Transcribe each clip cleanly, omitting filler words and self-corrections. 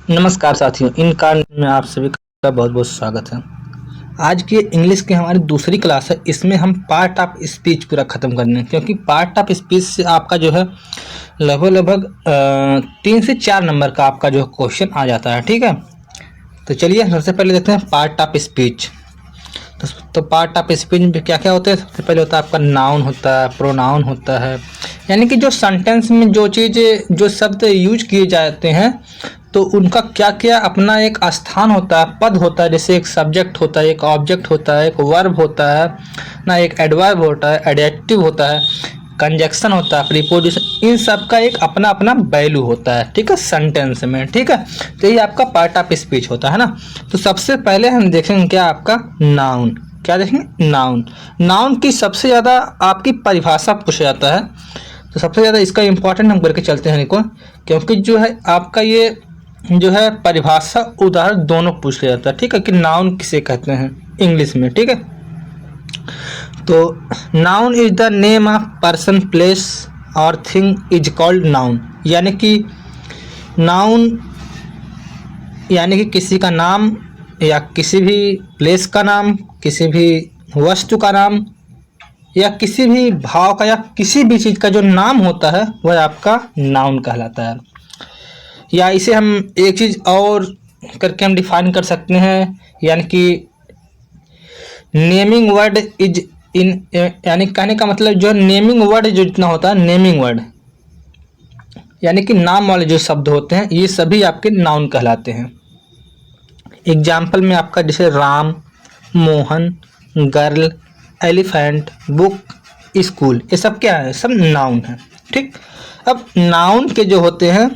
नमस्कार साथियों, इन कार्ड में आप सभी का बहुत बहुत स्वागत है। आज की इंग्लिश की हमारी दूसरी क्लास है। इसमें हम पार्ट ऑफ स्पीच पूरा ख़त्म करने हैं, क्योंकि पार्ट ऑफ स्पीच से आपका जो है लगभग 3 से 4 नंबर का आपका जो क्वेश्चन आ जाता है। ठीक है, तो चलिए सबसे पहले देखते हैं पार्ट ऑफ स्पीच। तो पार्ट ऑफ स्पीच में क्या क्या होता है। सबसे पहले होता है आपका नाउन होता है, प्रोनाउन होता है, यानी कि जो सेंटेंस में जो चीज़ें जो शब्द यूज किए जाते हैं तो उनका क्या क्या अपना एक स्थान होता है, पद होता है। जैसे एक सब्जेक्ट होता है, एक ऑब्जेक्ट होता है, एक वर्ब होता है ना, एक एडवर्ब होता है, एडजेक्टिव होता है, कंजक्शन होता है, प्रीपोजिशन, इन सब का एक अपना अपना वैल्यू होता है। ठीक है, सेंटेंस में। ठीक है, तो ये आपका पार्ट ऑफ स्पीच होता है ना। तो सबसे पहले हम देखेंगे क्या आपका नाउन। क्या देखेंगे? नाउन। नाउन की सबसे ज़्यादा आपकी परिभाषा पूछा जाता है, तो सबसे ज़्यादा इसका इम्पोर्टेंट हम करके चलते हैं इनको, क्योंकि जो है आपका ये जो है परिभाषा उदाहरण दोनों पूछ लिया जाता है। ठीक है, कि नाउन किसे कहते हैं इंग्लिश में। ठीक है, तो noun is the name of person, place और थिंग इज कॉल्ड नाउन। यानी कि नाउन यानी कि किसी का नाम या किसी भी प्लेस का नाम, किसी भी वस्तु का नाम या किसी भी भाव का या किसी भी चीज़ का जो नाम होता है वह आपका नाउन कहलाता है। या इसे हम एक चीज़ और करके हम डिफाइन कर सकते हैं, यानी कि नेमिंग वर्ड इज इन, यानी कहने का मतलब जो नेमिंग वर्ड जो जितना होता है, नेमिंग वर्ड यानी कि नाम वाले जो शब्द होते हैं ये सभी आपके नाउन कहलाते हैं। एग्जाम्पल में आपका जैसे Ram, Mohan, girl, elephant, book, school, ये सब क्या है? सब नाउन है। ठीक, अब नाउन के जो होते हैं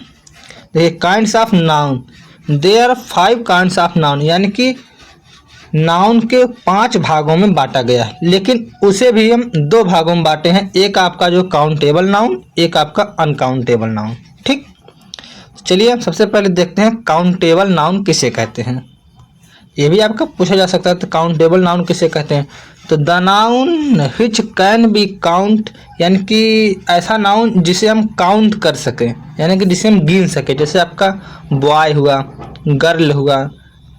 देखिए kinds of noun, there are 5 kinds of noun, यानी कि नाउन के 5 भागों में बांटा गया है, लेकिन उसे भी हम 2 भागों में बांटे हैं। एक आपका जो काउंटेबल नाउन, एक आपका अनकाउंटेबल नाउन। ठीक, चलिए हम सबसे पहले देखते हैं काउंटेबल नाउन किसे कहते हैं। ये भी आपका पूछा जा सकता है, तो काउंटेबल नाउन किसे कहते हैं? तो the noun which can be count, यानी कि ऐसा नाउन जिसे हम काउंट कर सकें, यानी कि जिसे हम गिन सकें। जैसे आपका बॉय हुआ, गर्ल हुआ,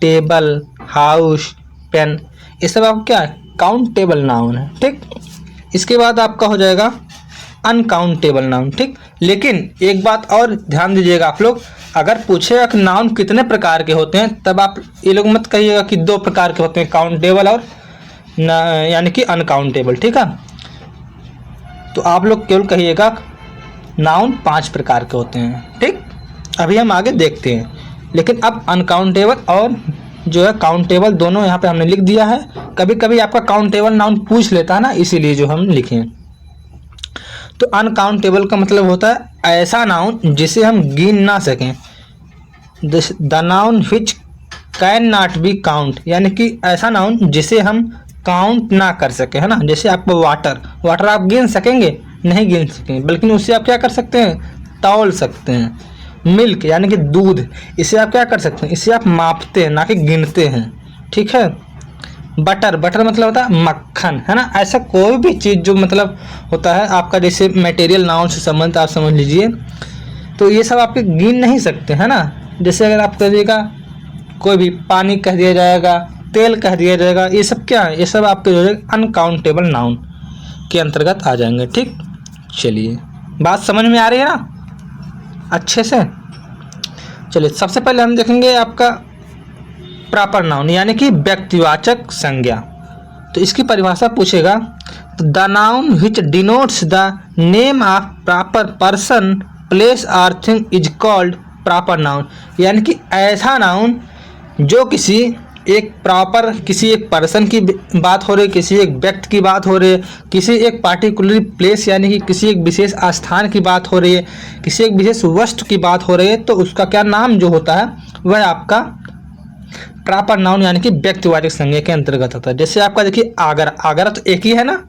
टेबल, हाउस, पेन, ये सब आपका क्या है? काउंटेबल नाउन है। ठीक, इसके बाद आपका हो जाएगा अनकाउंटेबल नाउन। ठीक, लेकिन एक बात और ध्यान दीजिएगा आप लोग, अगर पूछेगा कि नाउन कितने प्रकार के होते हैं तब आप ये लोग मत कहिएगा कि 2 प्रकार के होते हैं, काउंटेबल और यानी कि अनकाउंटेबल। ठीक है, तो आप लोग केवल कहिएगा नाउन 5 प्रकार के होते हैं। ठीक, अभी हम आगे देखते हैं, लेकिन अब अनकाउंटेबल और जो है काउंटेबल दोनों यहाँ पे हमने लिख दिया है। कभी कभी आपका काउंटेबल नाउन पूछ लेता है ना, इसीलिए जो हम लिखे। तो अनकाउंटेबल का मतलब होता है ऐसा नाउन जिसे हम गिन ना सकें। The noun which can not be count, यानी कि ऐसा नाउन जिसे हम काउंट ना कर सके, है ना। जैसे आपको वाटर, वाटर आप गिन सकेंगे? नहीं गिन सकेंगे, बल्कि उससे आप क्या कर सकते हैं? तौल सकते हैं। मिल्क यानी कि दूध, इसे आप क्या कर सकते हैं? इसे आप मापते हैं, ना कि गिनते हैं। ठीक है, बटर, बटर मतलब होता है मक्खन, है ना। ऐसा कोई भी चीज़ जो मतलब होता है आपका, जैसे मटेरियल नाउन से संबंधित आप समझ लीजिए, तो ये सब आपके गिन नहीं सकते, है ना। जैसे अगर आप कहिएगा कोई भी पानी कह दिया जाएगा, तेल कह दिया जाएगा, ये सब क्या है? ये सब आपके जो है अनकाउंटेबल नाउन के अंतर्गत आ जाएंगे। ठीक, चलिए बात समझ में आ रही है ना अच्छे से। चलिए सबसे पहले हम देखेंगे आपका प्रॉपर नाउन, यानी कि व्यक्तिवाचक संज्ञा। तो इसकी परिभाषा पूछेगा तो the noun which denotes the name of proper person, place और thing is called proper noun, यानी कि ऐसा नाउन जो किसी एक प्रॉपर, किसी एक पर्सन की बात हो रही, किसी एक व्यक्ति की बात हो रही है, किसी एक पार्टिकुलर प्लेस यानी कि किसी एक विशेष स्थान की बात हो रही है, किसी एक विशेष वस्तु की बात हो रही है, तो उसका क्या नाम जो होता है वह आपका प्रॉपर नाउन यानी कि व्यक्तिवाचक संज्ञा के अंतर्गत होता है। जैसे आपका देखिए आगरा, आगरा तो एक ही है ना,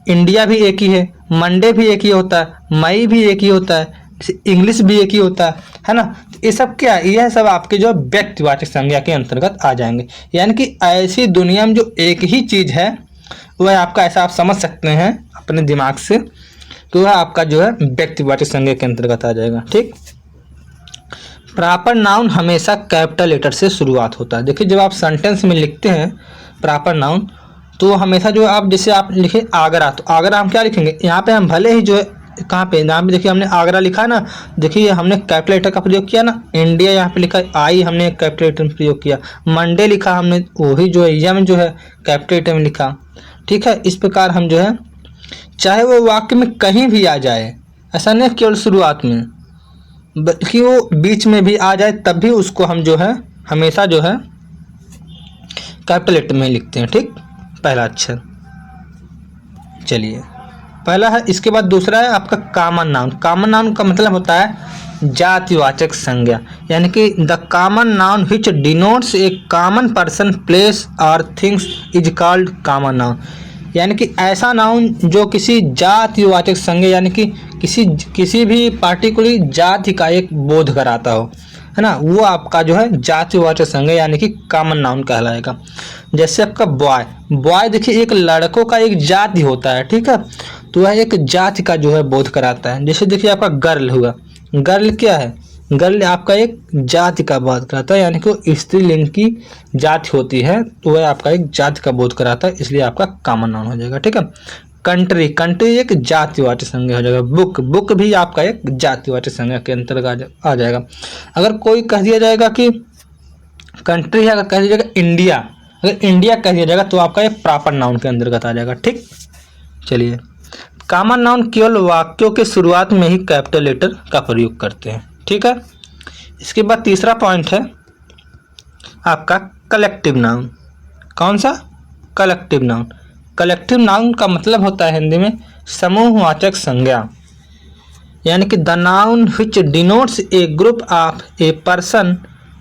इंडिया भी एक ही है, मंडे भी एक ही होता है, मई भी एक ही होता है, इंग्लिश भी एक ही होता है ना। तो ये सब क्या है? यह सब आपके जो व्यक्तिवाचक संज्ञा के अंतर्गत आ जाएंगे। यानी कि ऐसी दुनिया में जो एक ही चीज़ है वह आपका, ऐसा आप समझ सकते हैं अपने दिमाग से, तो वह आपका जो है व्यक्तिवाचक संज्ञा के अंतर्गत आ जाएगा। ठीक, प्रॉपर नाउन हमेशा कैपिटल लेटर से शुरुआत होता है। देखिए जब आप सेंटेंस में लिखते हैं प्रॉपर नाउन तो हमेशा जो आप जैसे आप लिखे आगरा, तो आगरा हम क्या लिखेंगे, यहाँ पे हम भले ही जो है कहाँ पे, यहाँ पे देखिए हमने आगरा लिखा है ना, देखिए हमने कैपिटल लेटर का प्रयोग किया ना। इंडिया यहाँ पे लिखा आई, हमने कैपिटल लेटर में प्रयोग किया। मंडे लिखा हमने, वही जो है यम जो है कैपिटल लेटर में लिखा। ठीक है, इस प्रकार हम जो है चाहे वो वाक्य में कहीं भी आ जाए, ऐसा नहीं केवल शुरुआत में, बल्कि वो बीच में भी आ जाए तब भी उसको हम जो है हमेशा जो है कैपिटल लेटर में लिखते हैं। ठीक, पहला अक्षर। चलिए पहला है, इसके बाद दूसरा है आपका कॉमन नाउन। कॉमन नाउन का मतलब होता है जातिवाचक संज्ञा, यानी कि the common noun which denotes a common person, place और things is called common noun. यानी कि ऐसा नाउन जो किसी जातिवाचक संज्ञा यानी कि किसी भी पार्टिकुलर जाति का एक बोध कराता हो, है ना, वो आपका जो है जातिवाचक संज्ञा यानी कि कॉमन नाउन कहलाएगा। जैसे आपका बॉय, बॉय देखिए एक लड़कों का एक जाति होता है। ठीक है, तो वह एक जाति का जो है बोध कराता है। जैसे देखिए आपका गर्ल हुआ, गर्ल क्या है, गर्ल आपका एक जाति का बोध कराता है, यानी कि वो स्त्रीलिंग की जाति होती है, तो वह आपका एक जाति का बोध कराता है, इसलिए आपका कॉमन नाउन हो जाएगा। ठीक है, कंट्री, कंट्री एक जातिवाचक संज्ञा हो जाएगा। बुक, बुक भी आपका एक जातिवाचक संज्ञा के अंतर्गत आ जाएगा। अगर कोई कह दिया जाएगा कि कंट्री है, अगर कह दिया जाएगा इंडिया, अगर इंडिया कह दिया जाएगा तो आपका एक प्रॉपर नाउन के अंतर्गत आ जाएगा। ठीक, चलिए कॉमन नाउन केवल वाक्यों के शुरुआत में ही कैपिटल लेटर का प्रयोग करते हैं। ठीक है, इसके बाद तीसरा पॉइंट है आपका कलेक्टिव नाउन। कौन सा, कलेक्टिव नाउन। कलेक्टिव नाउन का मतलब होता है हिंदी में समूहवाचक संज्ञा, यानी कि the noun which denotes a group of a person,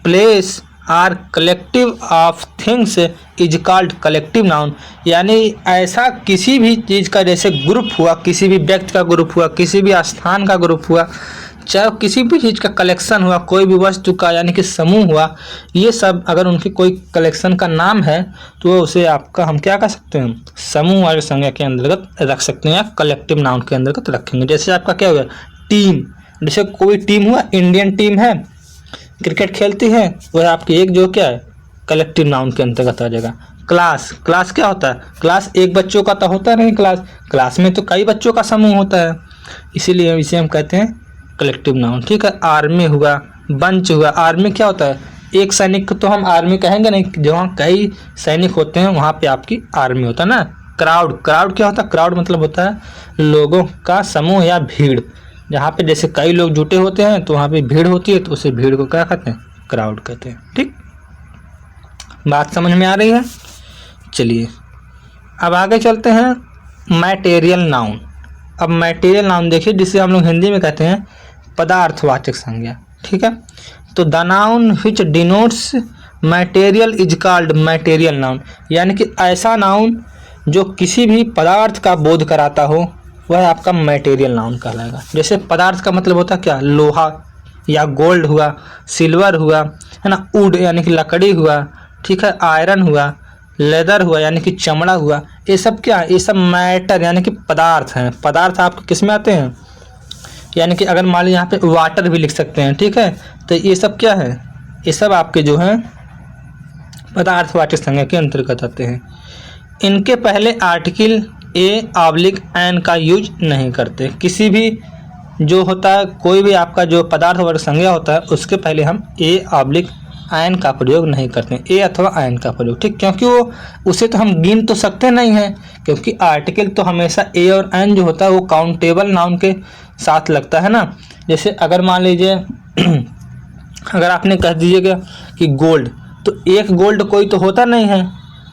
place or collective of things is called collective noun. यानी ऐसा किसी भी चीज़ का जैसे ग्रुप हुआ, किसी भी व्यक्ति का ग्रुप हुआ, किसी भी स्थान का ग्रुप हुआ, चाहे किसी भी चीज़ का कलेक्शन हुआ, कोई भी वस्तु का यानी कि समूह हुआ, ये सब अगर उनकी कोई कलेक्शन का नाम है तो उसे आपका हम क्या कर सकते हैं, समूह वाले संज्ञा के अंतर्गत रख सकते हैं या कलेक्टिव नाउन के अंतर्गत रखेंगे। जैसे आपका क्या हुआ, टीम, जैसे कोई टीम हुआ, इंडियन टीम है, क्रिकेट खेलती है, वह आपकी एक जो क्या है कलेक्टिव नाउन के अंतर्गत आ जाएगा। क्लास, क्लास क्या होता है, क्लास एक बच्चों का तो होता नहीं, क्लास में तो कई बच्चों का समूह होता है, इसीलिए इसे हम कहते हैं कलेक्टिव नाउन। ठीक है, आर्मी हुआ, बंच हुआ, आर्मी क्या होता है, एक सैनिक को तो हम आर्मी कहेंगे नहीं, जहाँ कई सैनिक होते हैं वहाँ पे आपकी आर्मी होता है ना। क्राउड, क्राउड क्या होता है, क्राउड मतलब होता है लोगों का समूह या भीड़, जहाँ पे जैसे कई लोग जुटे होते हैं तो वहाँ पे भीड़ होती है, तो उसे भीड़ को क्या कहते हैं, क्राउड कहते हैं। ठीक, बात समझ में आ रही है। चलिए अब आगे चलते हैं मैटेरियल नाउन। अब मैटेरियल नाउन देखिए, जिसे हम लोग हिंदी में कहते हैं पदार्थवाचक संज्ञा। ठीक है, तो the noun which denotes material is called material noun, यानी कि ऐसा नाउन जो किसी भी पदार्थ का बोध कराता हो वह आपका मैटेरियल नाउन कहलाएगा। जैसे पदार्थ का मतलब होता है क्या, लोहा या गोल्ड हुआ, सिल्वर हुआ, है ना, वुड यानी कि लकड़ी हुआ, ठीक है, आयरन हुआ, लेदर हुआ यानी कि चमड़ा हुआ, ये सब क्या है, ये सब मैटर यानी कि पदार्थ हैं। पदार्थ आपके किस में आते हैं, यानी कि अगर मान लीजिए यहाँ पे वाटर भी लिख सकते हैं। ठीक है, तो ये सब क्या है, ये सब आपके जो हैं पदार्थवाचक संज्ञा के अंतर्गत आते हैं। इनके पहले आर्टिकल ए/एन का यूज नहीं करते। किसी भी जो होता है, कोई भी आपका जो पदार्थवाचक संज्ञा होता है उसके पहले हम ए/एन का प्रयोग नहीं करते हैं, ए अथवा एन का प्रयोग। ठीक, क्योंकि वो उसे तो हम गिन तो सकते नहीं हैं, क्योंकि आर्टिकल तो हमेशा ए और एन जो होता है वो काउंटेबल नाउन के साथ लगता है ना। जैसे अगर मान लीजिए अगर आपने कह दीजिएगा कि गोल्ड, तो एक गोल्ड कोई तो होता नहीं है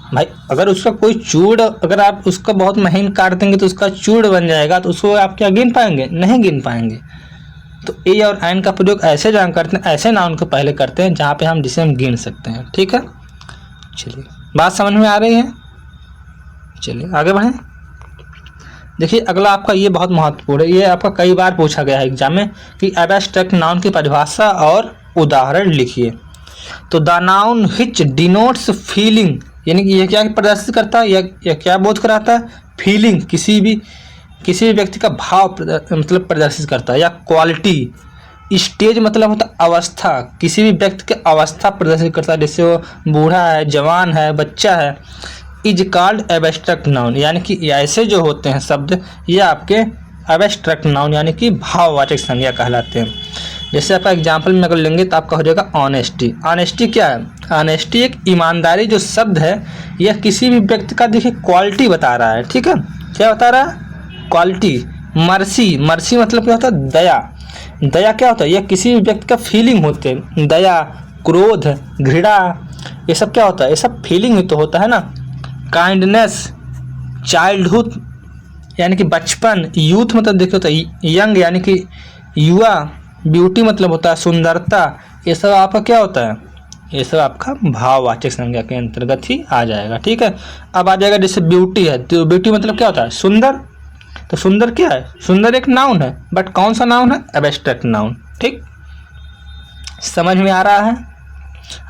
भाई। अगर उसका कोई चूड़, अगर आप उसका बहुत महीन काट देंगे तो उसका चूड़ बन जाएगा, तो उसको आप क्या गिन पाएंगे, नहीं गिन पाएंगे। तो ए और एन का प्रयोग ऐसे जहाँ करते हैं, ऐसे नाउन को पहले करते हैं जहाँ पे हम जिसे हम गिन सकते हैं। ठीक है, चलिए बात समझ में आ रही है। चलिए आगे बढ़ें। देखिए अगला आपका ये बहुत महत्वपूर्ण है, ये आपका कई बार पूछा गया है एग्जाम में कि एब्स्ट्रैक्ट नाउन की परिभाषा और उदाहरण लिखिए। तो the noun which denotes feeling, यानी कि ये क्या प्रदर्शित करता है, या क्या बोध कराता है, फीलिंग, किसी भी व्यक्ति का भाव मतलब प्रदर्शित करता है, या क्वालिटी स्टेज मतलब होता है अवस्था, किसी भी व्यक्ति की अवस्था प्रदर्शित करता है, जैसे वो बूढ़ा है, जवान है, बच्चा है। इज कॉल्ड एब्स्ट्रैक्ट नाउन, यानी कि ऐसे जो होते हैं शब्द ये आपके एब्स्ट्रैक्ट नाउन यानी कि भाववाचक संज्ञा कहलाते हैं। जैसे आपका एग्जाम्पल में अगर लेंगे तो आपका हो जाएगा ऑनेस्टी। ऑनेस्टी क्या है? ऑनेस्टी एक ईमानदारी जो शब्द है यह किसी भी व्यक्ति का देखिए क्वालिटी बता रहा है, ठीक है। क्या बता रहा है? क्वालिटी। मर्सी, मर्सी मतलब क्या होता है? दया। दया क्या होता है? यह किसी भी व्यक्ति का फीलिंग होते हैं। दया, क्रोध, घृणा, ये सब क्या होता है? ये सब फीलिंग ही तो होता है ना। काइंडनेस, चाइल्डहुड यानी कि बचपन, यूथ मतलब देखिए होता है यंग यानी कि युवा, ब्यूटी मतलब होता है सुंदरता। ये सब आपका क्या होता है? ये सब आपका भाववाचक संज्ञा के अंतर्गत ही आ जाएगा, ठीक है। अब आ जाएगा जैसे ब्यूटी है, तो ब्यूटी मतलब क्या होता है? सुंदर। तो सुंदर क्या है? सुंदर एक नाउन है, बट कौन सा नाउन है? एब्स्ट्रैक्ट नाउन, ठीक। समझ में आ रहा है?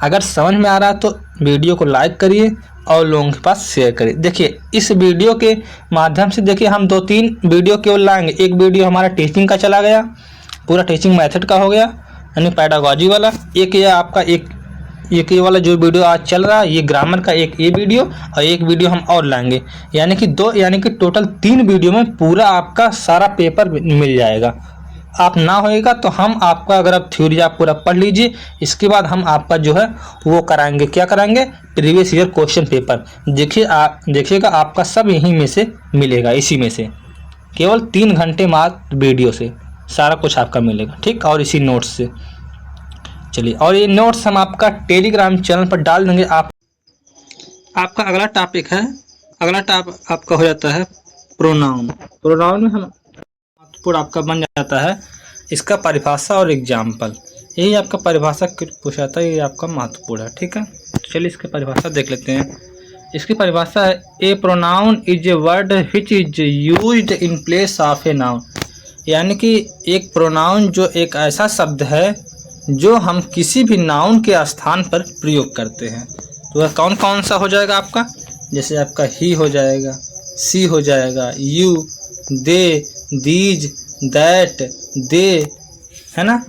अगर समझ में आ रहा है तो वीडियो को लाइक करिए और लोगों के पास शेयर करिए। देखिए इस वीडियो के माध्यम से देखिए हम 2-3 वीडियो केवल लाएंगे। एक वीडियो हमारा टीचिंग का चला गया, पूरा टीचिंग मेथड का हो गया यानी पैडागॉजी वाला। एक ये आपका एक ये वाला जो वीडियो आज चल रहा है ये ग्रामर का एक ये वीडियो, और एक वीडियो हम और लाएंगे, यानी कि 2 यानी कि टोटल 3 वीडियो में पूरा आपका सारा पेपर मिल जाएगा। आप ना होएगा तो हम आपका, अगर आप थ्योरी आप पूरा पढ़ लीजिए, इसके बाद हम आपका जो है वो कराएंगे। क्या कराएंगे? Previous year question paper. देखिए आप देखिएगा आपका सब यहीं में से मिलेगा, इसी में से केवल 3 घंटे मात्र वीडियो से सारा कुछ आपका मिलेगा, ठीक। और इसी नोट्स से चलिए, और ये नोट्स हम आपका टेलीग्राम चैनल पर डाल देंगे। आपका अगला टॉपिक है, अगला टॉपिक आपका हो जाता है प्रोनाउन। प्रोनाउन में हम महत्वपूर्ण आपका बन जाता है इसका परिभाषा और एग्जाम्पल। यही आपका परिभाषा पूछा था, ये आपका महत्वपूर्ण है, ठीक है। तो चलिए इसकी परिभाषा देख लेते हैं। इसकी परिभाषा है a pronoun is a word which is used in place of a noun, यानी कि एक प्रोनाउन जो एक ऐसा शब्द है जो हम किसी भी नाउन के स्थान पर प्रयोग करते हैं। तो वह कौन कौन सा हो जाएगा आपका? जैसे आपका ही हो जाएगा, सी हो जाएगा, यू, दे, दीज, दैट, दे, है ना।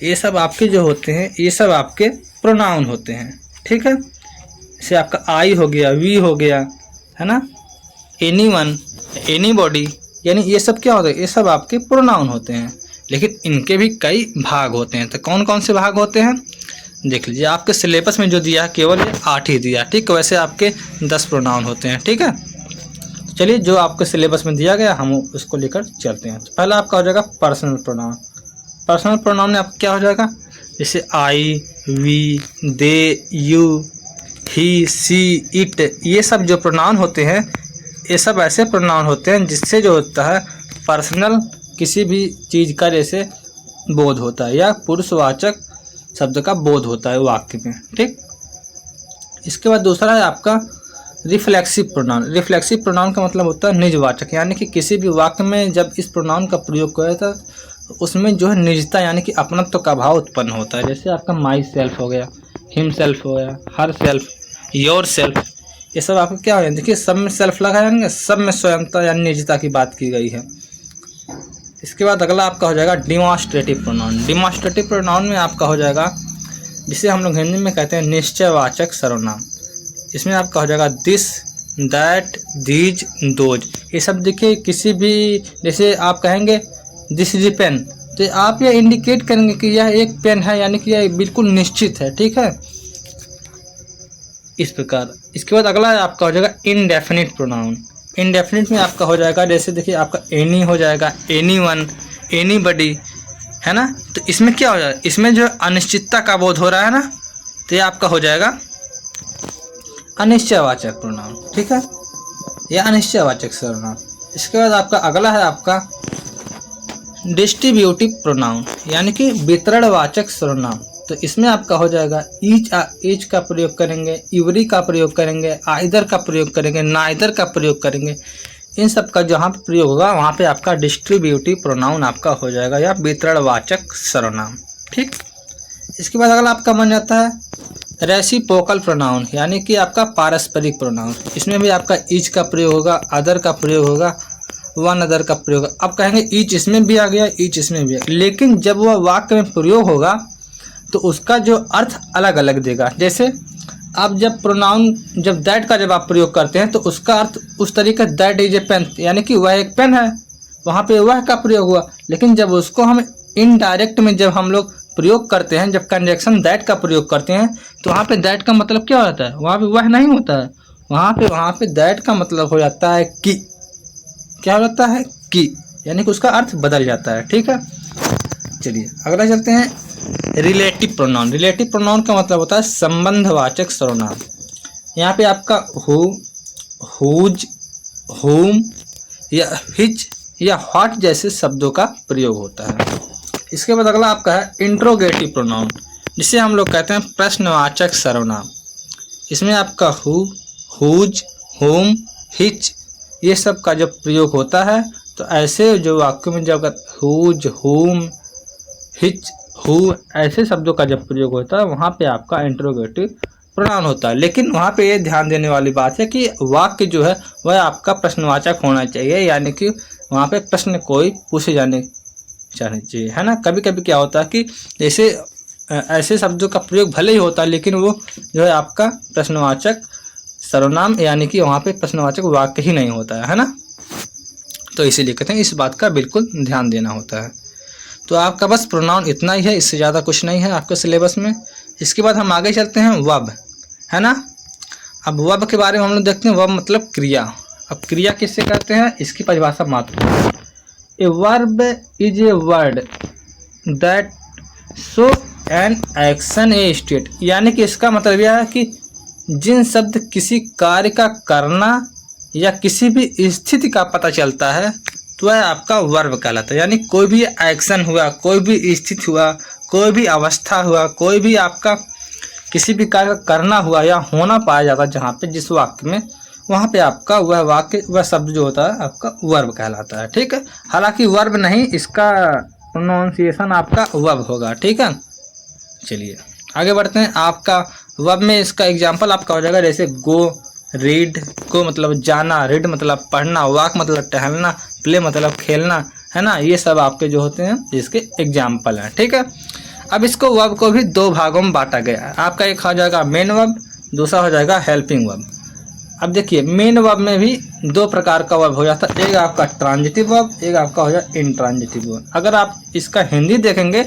ये सब आपके जो होते हैं ये सब आपके प्रोनाउन होते हैं, ठीक है। जैसे आपका आई हो गया, वी हो गया, है ना, एनीवन, एनीबॉडी, यानी ये सब क्या होता है? ये सब आपके प्रोनाउन होते हैं। लेकिन इनके भी कई भाग होते हैं। तो कौन कौन से भाग होते हैं देख लीजिए। आपके सिलेबस में जो दिया है केवल ये 8 ही दिया, ठीक। वैसे आपके 10 प्रोनाउन होते हैं, ठीक है। तो चलिए जो आपके सिलेबस में दिया गया हम उसको लेकर चलते हैं। तो पहला आपका हो जाएगा पर्सनल प्रोनाउन। पर्सनल प्रोनाउन में आपका क्या हो जाएगा? जैसे I, we, they, you, he, she, it, ये सब जो प्रोनाउन होते हैं ये सब ऐसे प्रोनाउन होते हैं जिससे जो होता है पर्सनल किसी भी चीज़ का जैसे बोध होता है या पुरुषवाचक शब्द का बोध होता है वाक्य में, ठीक। इसके बाद दूसरा है आपका रिफ्लेक्सिव प्रोनाउन। रिफ्लेक्सिव प्रोनाउन का मतलब होता है निजवाचक, यानी कि किसी भी वाक्य में जब इस प्रोनाउन का प्रयोग किया था उसमें जो है निजता यानी कि अपनत्व का भाव उत्पन्न होता है। जैसे आपका माई सेल्फ हो गया, हिम सेल्फ हो गया, हर सेल्फ, योर सेल्फ, ये सब आपको क्या हो जाए? देखिए सब में सेल्फ लगा है, सब में स्वयंता यानी निजता की बात की गई है। इसके बाद अगला आपका हो जाएगा डिमॉन्स्ट्रेटिव प्रोनाउन। डिमॉन्स्ट्रेटिव प्रोनाउन में आपका हो जाएगा जिसे हम लोग हिंदी में कहते हैं निश्चयवाचक सर्वनाम। इसमें आपका हो जाएगा दिस, दैट, दीज, दोज, ये सब देखिए किसी भी, जैसे आप कहेंगे दिस इज ए पेन, तो आप यह इंडिकेट करेंगे कि यह एक पेन है, यानी कि यह बिल्कुल निश्चित है, ठीक है, इस प्रकार। इसके बाद अगला आपका हो जाएगा इनडेफिनिट प्रोनाउन। इनडेफिनिट में आपका हो जाएगा जैसे देखिए आपका एनी हो जाएगा, एनीवन, एनीबॉडी, है ना। तो इसमें क्या हो जाएगा? इसमें जो अनिश्चितता का बोध हो रहा है ना, तो ये आपका हो जाएगा अनिश्चयवाचक प्रोनाउन, ठीक है, यह अनिश्चयवाचक सर्वनाम। इसके बाद आपका अगला है आपका डिस्ट्रीब्यूटिव प्रोनाउन, यानी कि वितरणवाचक सर्वनाम। तो इसमें आपका हो जाएगा ईच का प्रयोग करेंगे, इवरी का प्रयोग करेंगे, आइदर का प्रयोग करेंगे, नाइदर का प्रयोग करेंगे। इन सब का जहाँ पे प्रयोग होगा वहाँ पे आपका डिस्ट्रीब्यूटिव प्रोनाउन आपका हो जाएगा या वितरणवाचक सर्वनाम, ठीक। इसके बाद अगला आपका बन जाता है रेसिप्रोकल प्रोनाउन, यानी कि आपका पारस्परिक प्रोनाउन। इसमें भी आपका ईच का प्रयोग होगा, अदर का प्रयोग होगा, वन अदर का प्रयोग। अब कहेंगे ईच इसमें भी आ गया, ईच इसमें भी आ गया, लेकिन जब वह वाक्य में प्रयोग होगा तो उसका जो अर्थ अलग अलग देगा। जैसे आप जब प्रोनाउन जब दैट का जब आप प्रयोग करते हैं तो उसका अर्थ उस तरीके दैट इज ए पेन, यानी कि वह एक पेन है, वहाँ पे वह का प्रयोग हुआ। लेकिन जब उसको हम इनडायरेक्ट में जब हम लोग प्रयोग करते हैं, जब कंजक्शन दैट का प्रयोग करते हैं तो वहाँ पे दैट का मतलब क्या होता है, वहाँ पे वह नहीं होता है, वहाँ पे दैट का मतलब हो जाता है कि, क्या होता है कि, यानी कि उसका अर्थ बदल जाता है। ठीक है, चलिए अगला चलते हैं। Relative pronoun. रिलेटिव प्रोनाउन का मतलब होता है संबंधवाचक सर्वनाम। यहाँ पे आपका हु, हुज, हुम या हिच या व्हाट जैसे शब्दों का प्रयोग होता है। इसके बाद अगला आपका है इंट्रोगेटिव प्रोनाउन, जिसे हम लोग कहते हैं प्रश्नवाचक सर्वनाम। इसमें आपका हु, हुज, हुम, हिच ये सब का जब प्रयोग होता है तो ऐसे जो वाक्यों में जब हुज, हुम, हिच, हु ऐसे शब्दों का जब प्रयोग होता है वहाँ पे आपका इंट्रोगेटिव प्रोनाउन होता है। लेकिन वहाँ पे ये ध्यान देने वाली बात है कि वाक्य जो है वह आपका प्रश्नवाचक होना चाहिए, यानी कि वहाँ पे प्रश्न कोई पूछे जाने चाहिए, है ना। कभी कभी क्या होता है कि जैसे ऐसे शब्दों का प्रयोग भले ही होता है लेकिन वो जो है आपका प्रश्नवाचक सर्वनाम, यानी कि वहाँ पे प्रश्नवाचक वाक्य ही नहीं होता है ना। तो इसीलिए कहते हैं इस बात का बिल्कुल ध्यान देना होता है। तो आपका बस प्रोनाउन इतना ही है, इससे ज़्यादा कुछ नहीं है आपके सिलेबस में। इसके बाद हम आगे चलते हैं वर्ब, है ना। अब वर्ब के बारे में हम लोग देखते हैं। वर्ब मतलब क्रिया। अब क्रिया किससे कहते हैं, इसकी परिभाषा मात्र। A verb is a word that show an action A state, यानी कि इसका मतलब यह है कि जिन शब्द किसी कार्य का करना या किसी भी स्थिति का पता चलता है तो वह आपका वर्ब कहलाता है। यानी कोई भी एक्शन हुआ, कोई भी स्थिति हुआ, कोई भी अवस्था हुआ, कोई भी आपका किसी भी कार्य करना हुआ या होना पाया जाता है जहाँ पे जिस वाक्य में, वहाँ पे आपका वह वाक्य वह शब्द जो होता है आपका वर्ब कहलाता है। ठीक है, हालांकि वर्ब नहीं, इसका प्रोनाउंसिएशन आपका वर्ब होगा। ठीक है, चलिए आगे बढ़ते हैं। आपका वर्ब में इसका एग्जाम्पल आपका हो जाएगा जैसे गो, रीड, को मतलब जाना, रीड मतलब पढ़ना, वॉक मतलब टहलना, प्ले मतलब खेलना, है ना। ये सब आपके जो होते हैं इसके एग्जाम्पल हैं। ठीक है, अब इसको वर्ब को भी दो भागों में बांटा गया है। आपका एक हो जाएगा मेन वर्ब, दूसरा हो जाएगा हेल्पिंग वर्ब। अब देखिए मेन वर्ब में भी दो प्रकार का वर्ब हो जाता है, एक आपका ट्रांजिटिव वर्ब, एक आपका हो जाएगा इंट्रांजिटिव वर्ब। अगर आप इसका हिंदी देखेंगे,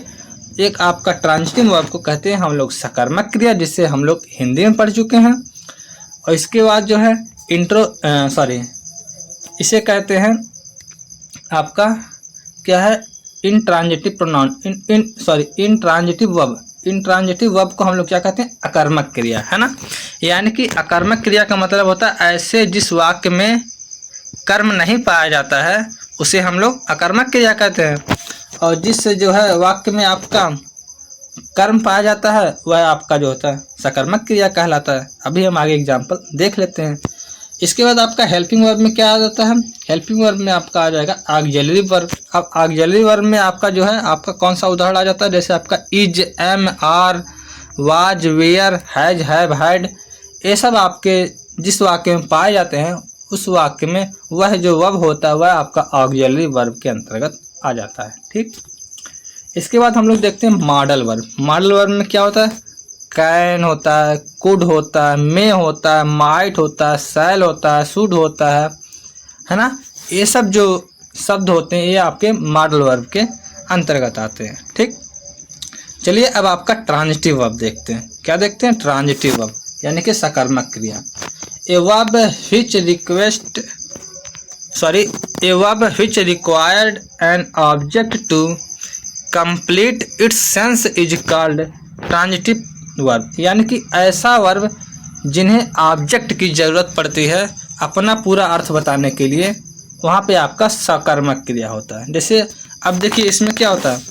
एक आपका ट्रांजिटिव वर्ब को कहते हैं हम लोग सकर्मक क्रिया, जिससे हम लोग हिंदी में पढ़ चुके हैं। और इसके बाद जो है इसे कहते हैं आपका क्या है, intransitive pronoun, intransitive verb. Intransitive verb को हम लोग क्या कहते हैं, अकर्मक क्रिया, है ना। यानी कि अकर्मक क्रिया का मतलब होता है ऐसे जिस वाक्य में कर्म नहीं पाया जाता है उसे हम लोग अकर्मक क्रिया कहते हैं, और जिस जो है वाक्य में आपका कर्म पाया जाता है वह आपका जो होता है सकर्मक क्रिया कहलाता है। अभी हम आगे एग्जाम्पल देख लेते हैं। इसके बाद आपका हेल्पिंग वर्ब में क्या आ जाता है, हेल्पिंग वर्ब में आपका आ जाएगा ऑक्सिलरी वर्ब। अब ऑक्सिलरी वर्ब में आपका जो है आपका कौन सा उदाहरण आ जाता है, जैसे आपका is, am, are, was, were, has, have, had, ये सब आपके जिस वाक्य में पाए जाते हैं उस वाक्य में वह जो वर्ब होता है वह आपका ऑक्सिलरी वर्ब के अंतर्गत आ जाता है। ठीक, इसके बाद हम लोग देखते हैं मॉडल वर्ब। मॉडल वर्ब में क्या होता है, कैन होता है, कुड होता है, मे होता है, माइट होता है, शैल होता है, शुड होता है ना। ये सब जो शब्द होते हैं ये आपके मॉडल वर्ब के अंतर्गत आते हैं। ठीक, चलिए अब आपका ट्रांजिटिव वर्ब देखते हैं। क्या देखते हैं, ट्रांजिटिव वर्ब यानी कि सकर्मक क्रिया। A verb which required an object to complete its sense is called transitive verb, यानी कि ऐसा वर्ब जिन्हें ऑब्जेक्ट की जरूरत पड़ती है अपना पूरा अर्थ बताने के लिए, वहाँ पे आपका सकर्मक क्रिया होता है। जैसे अब देखिए इसमें क्या होता है,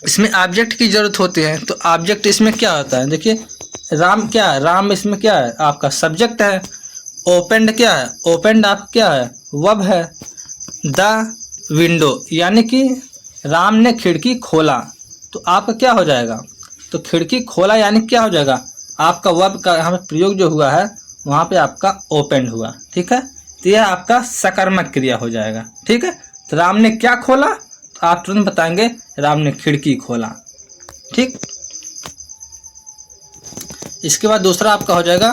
इसमें ऑब्जेक्ट की जरूरत होती है, तो ऑब्जेक्ट इसमें क्या होता है, देखिए राम क्या है, राम इसमें क्या है आपका सब्जेक्ट है। ओपेंड क्या है, ओपेंड आप क्या है वर्ब है। द विंडो यानी कि राम ने खिड़की खोला, तो आपका क्या हो जाएगा, तो खिड़की खोला यानी क्या हो जाएगा आपका वर्ब का यहाँ पे प्रयोग जो हुआ है वहाँ पे आपका ओपेंड हुआ। ठीक है, तो यह आपका सकर्मक क्रिया हो जाएगा। ठीक है, तो राम ने क्या खोला, तो आप तुरंत बताएंगे राम ने खिड़की खोला। ठीक, इसके बाद दूसरा आपका हो जाएगा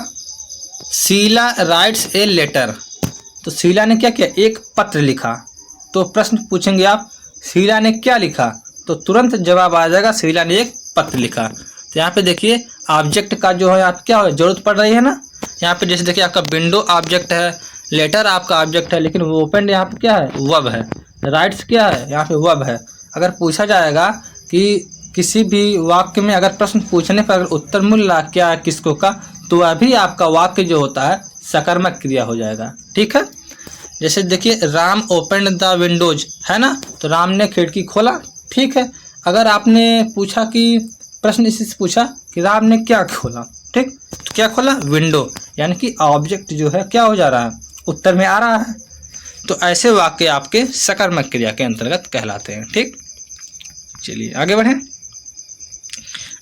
शीला राइट्स ए लेटर। तो शीला ने क्या किया, एक पत्र लिखा। तो प्रश्न पूछेंगे आप शीला ने क्या लिखा, तो तुरंत जवाब आ जाएगा शीला ने एक पत्र लिखा। तो यहाँ पे देखिए ऑब्जेक्ट का जो है आप क्या हो जरूरत पड़ रही है ना। यहाँ पे जैसे देखिए आपका विंडो ऑब्जेक्ट है, लेटर आपका ऑब्जेक्ट है, लेकिन वो ओपन यहाँ पे क्या है, वर्ब है। राइट्स क्या है, यहाँ पे वर्ब है। अगर पूछा जाएगा कि किसी भी वाक्य में अगर प्रश्न पूछने पर अगर उत्तर मिल रहा क्या है किसको का, तो वह भी आपका वाक्य जो होता है सकर्मक क्रिया हो जाएगा। ठीक है, जैसे देखिए राम ओपन द विंडोज है ना, तो राम ने खिड़की खोला। ठीक है, अगर आपने पूछा कि प्रश्न इसी से पूछा कि राम ने क्या खोला, ठीक, तो क्या खोला, विंडो, यानी कि ऑब्जेक्ट जो है क्या हो जा रहा है, उत्तर में आ रहा है। तो ऐसे वाक्य आपके सकर्मक क्रिया के अंतर्गत कहलाते हैं। ठीक, चलिए आगे बढ़ें।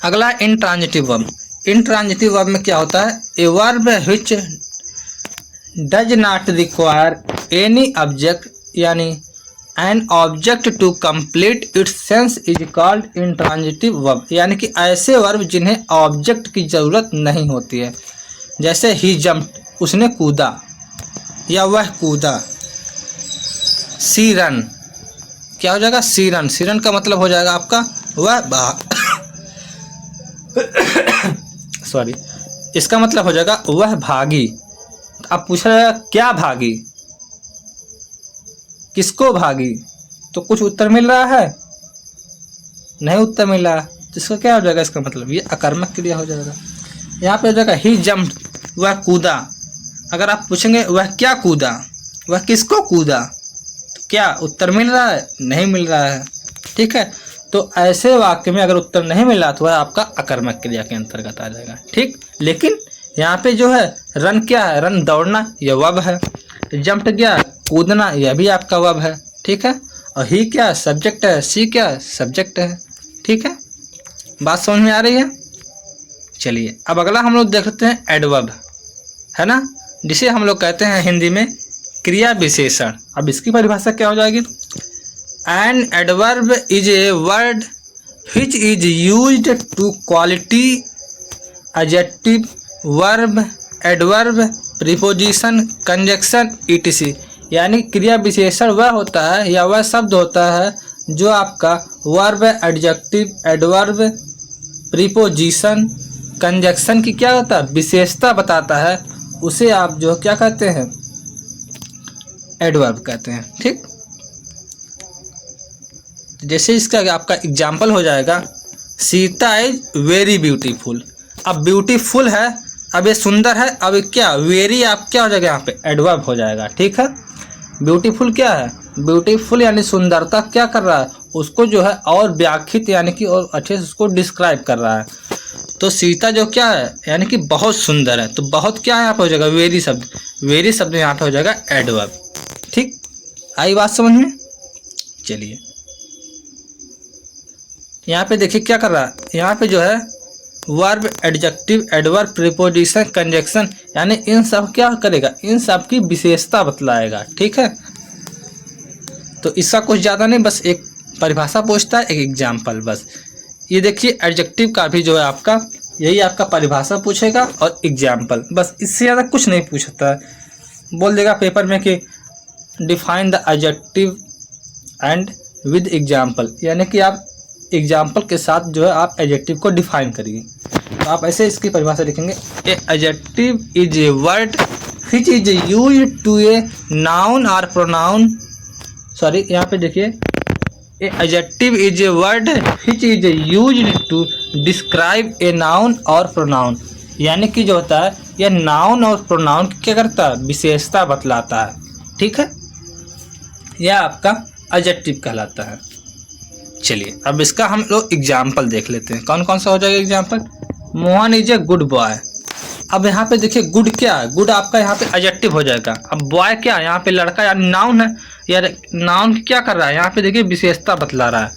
अगला इंट्रांजिटिव वर्ब। इंट्रांजिटिव वर्ब में क्या होता है, a verb which does not require any object यानी an object to complete its sense is called intransitive verb. यानी कि ऐसे वर्ब जिन्हें ऑब्जेक्ट की जरूरत नहीं होती है, जैसे ही जंप्ड, उसने कूदा या वह कूदा। सी रन, क्या हो जाएगा, सी रन। सी रन का मतलब हो जाएगा आपका वह भाग सॉरी, इसका मतलब हो जाएगा वह भागी। अब पूछा जाएगा क्या भागी, किसको भागी, तो कुछ उत्तर मिल रहा है, नहीं उत्तर मिल रहा, तो इसका क्या हो जाएगा, इसका मतलब ये अकर्मक क्रिया हो जाएगा। यहाँ पे हो जाएगा ही जंप्ड, वह कूदा। अगर आप पूछेंगे वह क्या कूदा, वह किसको कूदा, तो क्या उत्तर मिल रहा है, नहीं मिल रहा है। ठीक है, तो ऐसे वाक्य में अगर उत्तर नहीं मिल रहा तो वह आपका अकर्मक क्रिया के अंतर्गत आ जाएगा। ठीक, लेकिन यहाँ पे जो है रन क्या है, रन दौड़ना, यह वर्ब है। जंप्ड क्या, कूदना, यह भी आपका वर्ब है। ठीक है, और ही क्या सब्जेक्ट है, सी क्या सब्जेक्ट है। ठीक है, बात समझ में आ रही है। चलिए अब अगला हम लोग देखते हैं एडवर्ब, है ना, जिसे हम लोग कहते हैं हिंदी में क्रिया विशेषण। अब इसकी परिभाषा क्या हो जाएगी, an adverb is a word which is used to quality adjective verb adverb preposition conjunction etc। यानी क्रिया विशेषण वह होता है या वह शब्द होता है जो आपका verb, adjective, adverb, preposition, conjunction की क्या होता है, विशेषता बताता है, उसे आप जो क्या कहते हैं, एडवर्ब कहते हैं। ठीक, जैसे इसका आपका एग्जाम्पल हो जाएगा सीता इज वेरी ब्यूटीफुल। अब ब्यूटीफुल है, अब ये सुंदर है, अब क्या वेरी आप क्या हो जाएगा, यहाँ पे एडवर्ब हो जाएगा। ठीक है, ब्यूटीफुल क्या है, ब्यूटीफुल यानी सुंदरता क्या कर रहा है, उसको जो है और व्याख्यित यानी कि और अच्छे से उसको डिस्क्राइब कर रहा है। तो सीता जो क्या है यानी कि बहुत सुंदर है, तो बहुत क्या यहाँ पे हो जाएगा, वेरी शब्द, वेरी शब्द यहाँ पे हो जाएगा एडवर्ब। ठीक, आई बात समझ में। चलिए यहाँ पे देखिए क्या कर रहा है, यहाँ पे जो है verb, adjective, adverb, preposition, conjunction, यानी इन सब क्या करेगा, इन सब की विशेषता बतलाएगा। ठीक है, तो इसका कुछ ज़्यादा नहीं, बस एक परिभाषा पूछता है, एक एग्जाम्पल बस। ये देखिए एडजेक्टिव का भी जो है आपका यही आपका परिभाषा पूछेगा और एग्जाम्पल, बस इससे ज़्यादा कुछ नहीं पूछता है। बोल देगा पेपर में कि define the adjective and with example, यानी कि आप एग्जाम्पल के साथ जो है आप एडजेक्टिव को डिफाइन करिए। तो आप ऐसे इसकी परिभाषा लिखेंगे, a adjective is a word which is used to a noun और प्रोनाउन। सॉरी, यहाँ पे देखिए a adjective is a word which is used to describe a noun और प्रोनाउन। यानी कि जो होता है यह नाउन और प्रोनाउन क्या करता है, विशेषता बतलाता है। ठीक है, यह आपका एडजेक्टिव कहलाता है। चलिए अब इसका हम लोग एग्जाम्पल देख लेते हैं, कौन कौन सा हो जाएगा example. Mohan is a good boy. अब यहाँ पे देखिए गुड क्या है, गुड आपका यहाँ पे एडजेक्टिव हो जाएगा। अब बॉय क्या है, यहाँ पे लड़का यानी नाउन है, यार नाउन क्या कर रहा है, यहाँ पे देखिए विशेषता बतला रहा है।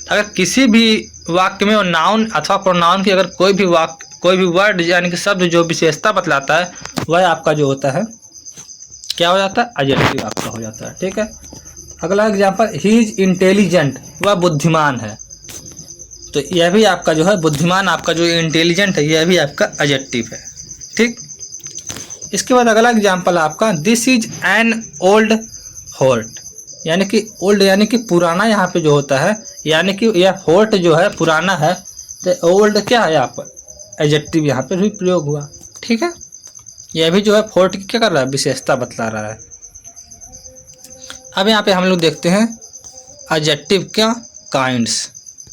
अगर किसी भी वाक्य में नाउन अथवा प्रोनाउन की अगर कोई भी वाक्य, कोई भी वर्ड यानी कि शब्द जो विशेषता बतलाता है, वह आपका जो होता है क्या हो जाता है, एडजेक्टिव आपका हो जाता है। ठीक है, अगला एग्जाम्पल, ही इज इंटेलिजेंट, वह बुद्धिमान है। तो यह भी आपका जो है बुद्धिमान, आपका जो इंटेलिजेंट है, यह भी आपका एडजेक्टिव है। ठीक, इसके बाद अगला एग्जाम्पल आपका, this is an old fort, यानी कि ओल्ड यानी कि पुराना यहाँ पे जो होता है, यानी कि यह फोर्ट जो है पुराना है, तो ओल्ड क्या है यहाँ पर, एडजेक्टिव यहाँ पे भी प्रयोग हुआ। ठीक है, यह भी जो है फोर्ट की क्या कर रहा है, विशेषता बतला रहा है। अब यहाँ पे हम लोग देखते हैं एडजेक्टिव क्या काइंड्स।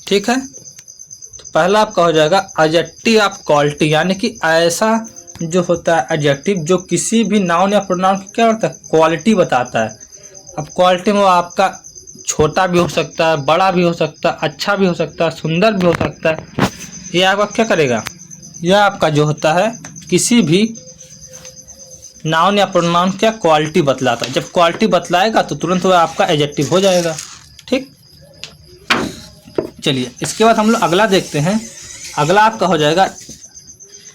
ठीक है, तो पहला आपका हो जाएगा एडजेक्टिव ऑफ क्वालिटी, यानी कि ऐसा जो होता है एडजेक्टिव जो किसी भी नाउन या प्रोनाउन की क्या होता है, क्वालिटी बताता है। अब क्वालिटी में वो आपका छोटा भी हो सकता है, बड़ा भी हो सकता है, अच्छा भी हो सकता है, सुंदर भी हो सकता है। ये आपका क्या करेगा, यह आपका जो होता है किसी भी नाउन या प्रोनाउन क्या क्वालिटी बतलाता है। जब क्वालिटी बतलाएगा तो तुरंत वह आपका एडजेक्टिव हो जाएगा। ठीक, चलिए इसके बाद हम लोग अगला देखते हैं। अगला आपका हो जाएगा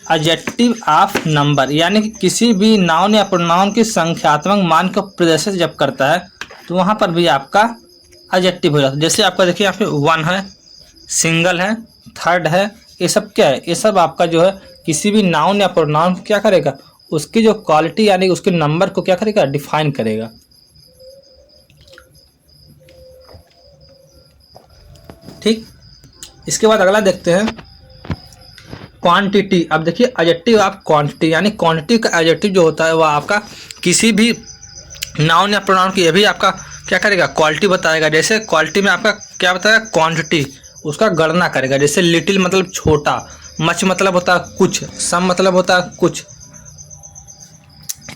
एडजेक्टिव ऑफ नंबर, यानी कि किसी भी नाउन या प्रोनाउन की संख्यात्मक मान को प्रदर्शित जब करता है तो वहाँ पर भी आपका एडजेक्टिव हो जाता है। जैसे आपका देखिए यहाँ पे 1 है, सिंगल है, थर्ड है, ये सब क्या है, ये सब आपका जो है किसी भी नाउन या प्रोनाउन को क्या करेगा, उसकी जो क्वालिटी यानी उसके नंबर को क्या करेगा, डिफाइन करेगा। ठीक, इसके बाद अगला देखते हैं क्वांटिटी। अब देखिए एडजेक्टिव ऑफ क्वांटिटी, यानी क्वांटिटी का एडजेक्टिव जो होता है वह आपका किसी भी नाउन या प्रोनाउन की, ये भी आपका क्या करेगा, क्वालिटी बताएगा। जैसे क्वालिटी में आपका क्या बताएगा, क्वांटिटी, उसका गणना करेगा। जैसे लिटिल मतलब छोटा, मच मतलब होता है कुछ, सम मतलब होता है कुछ,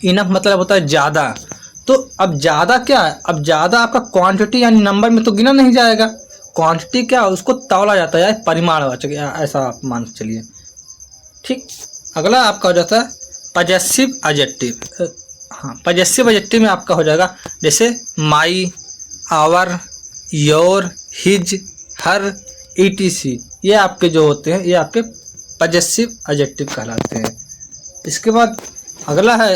इनफ मतलब होता है ज़्यादा। तो अब ज़्यादा क्या है, अब ज़्यादा आपका क्वांटिटी यानी नंबर में तो गिना नहीं जाएगा। क्वांटिटी क्या है, उसको तौला जाता है, परिमाणवाचक, ऐसा आप मान के चलिए। ठीक, अगला आपका हो जाता है पजेसिव एडजेक्टिव। हाँ, पजेसिव एडजेक्टिव में आपका हो जाएगा जैसे my, our, your, his, her, ETC, ये आपके जो होते हैं ये आपके पजेसिव एडजेक्टिव कहलाते हैं। इसके बाद अगला है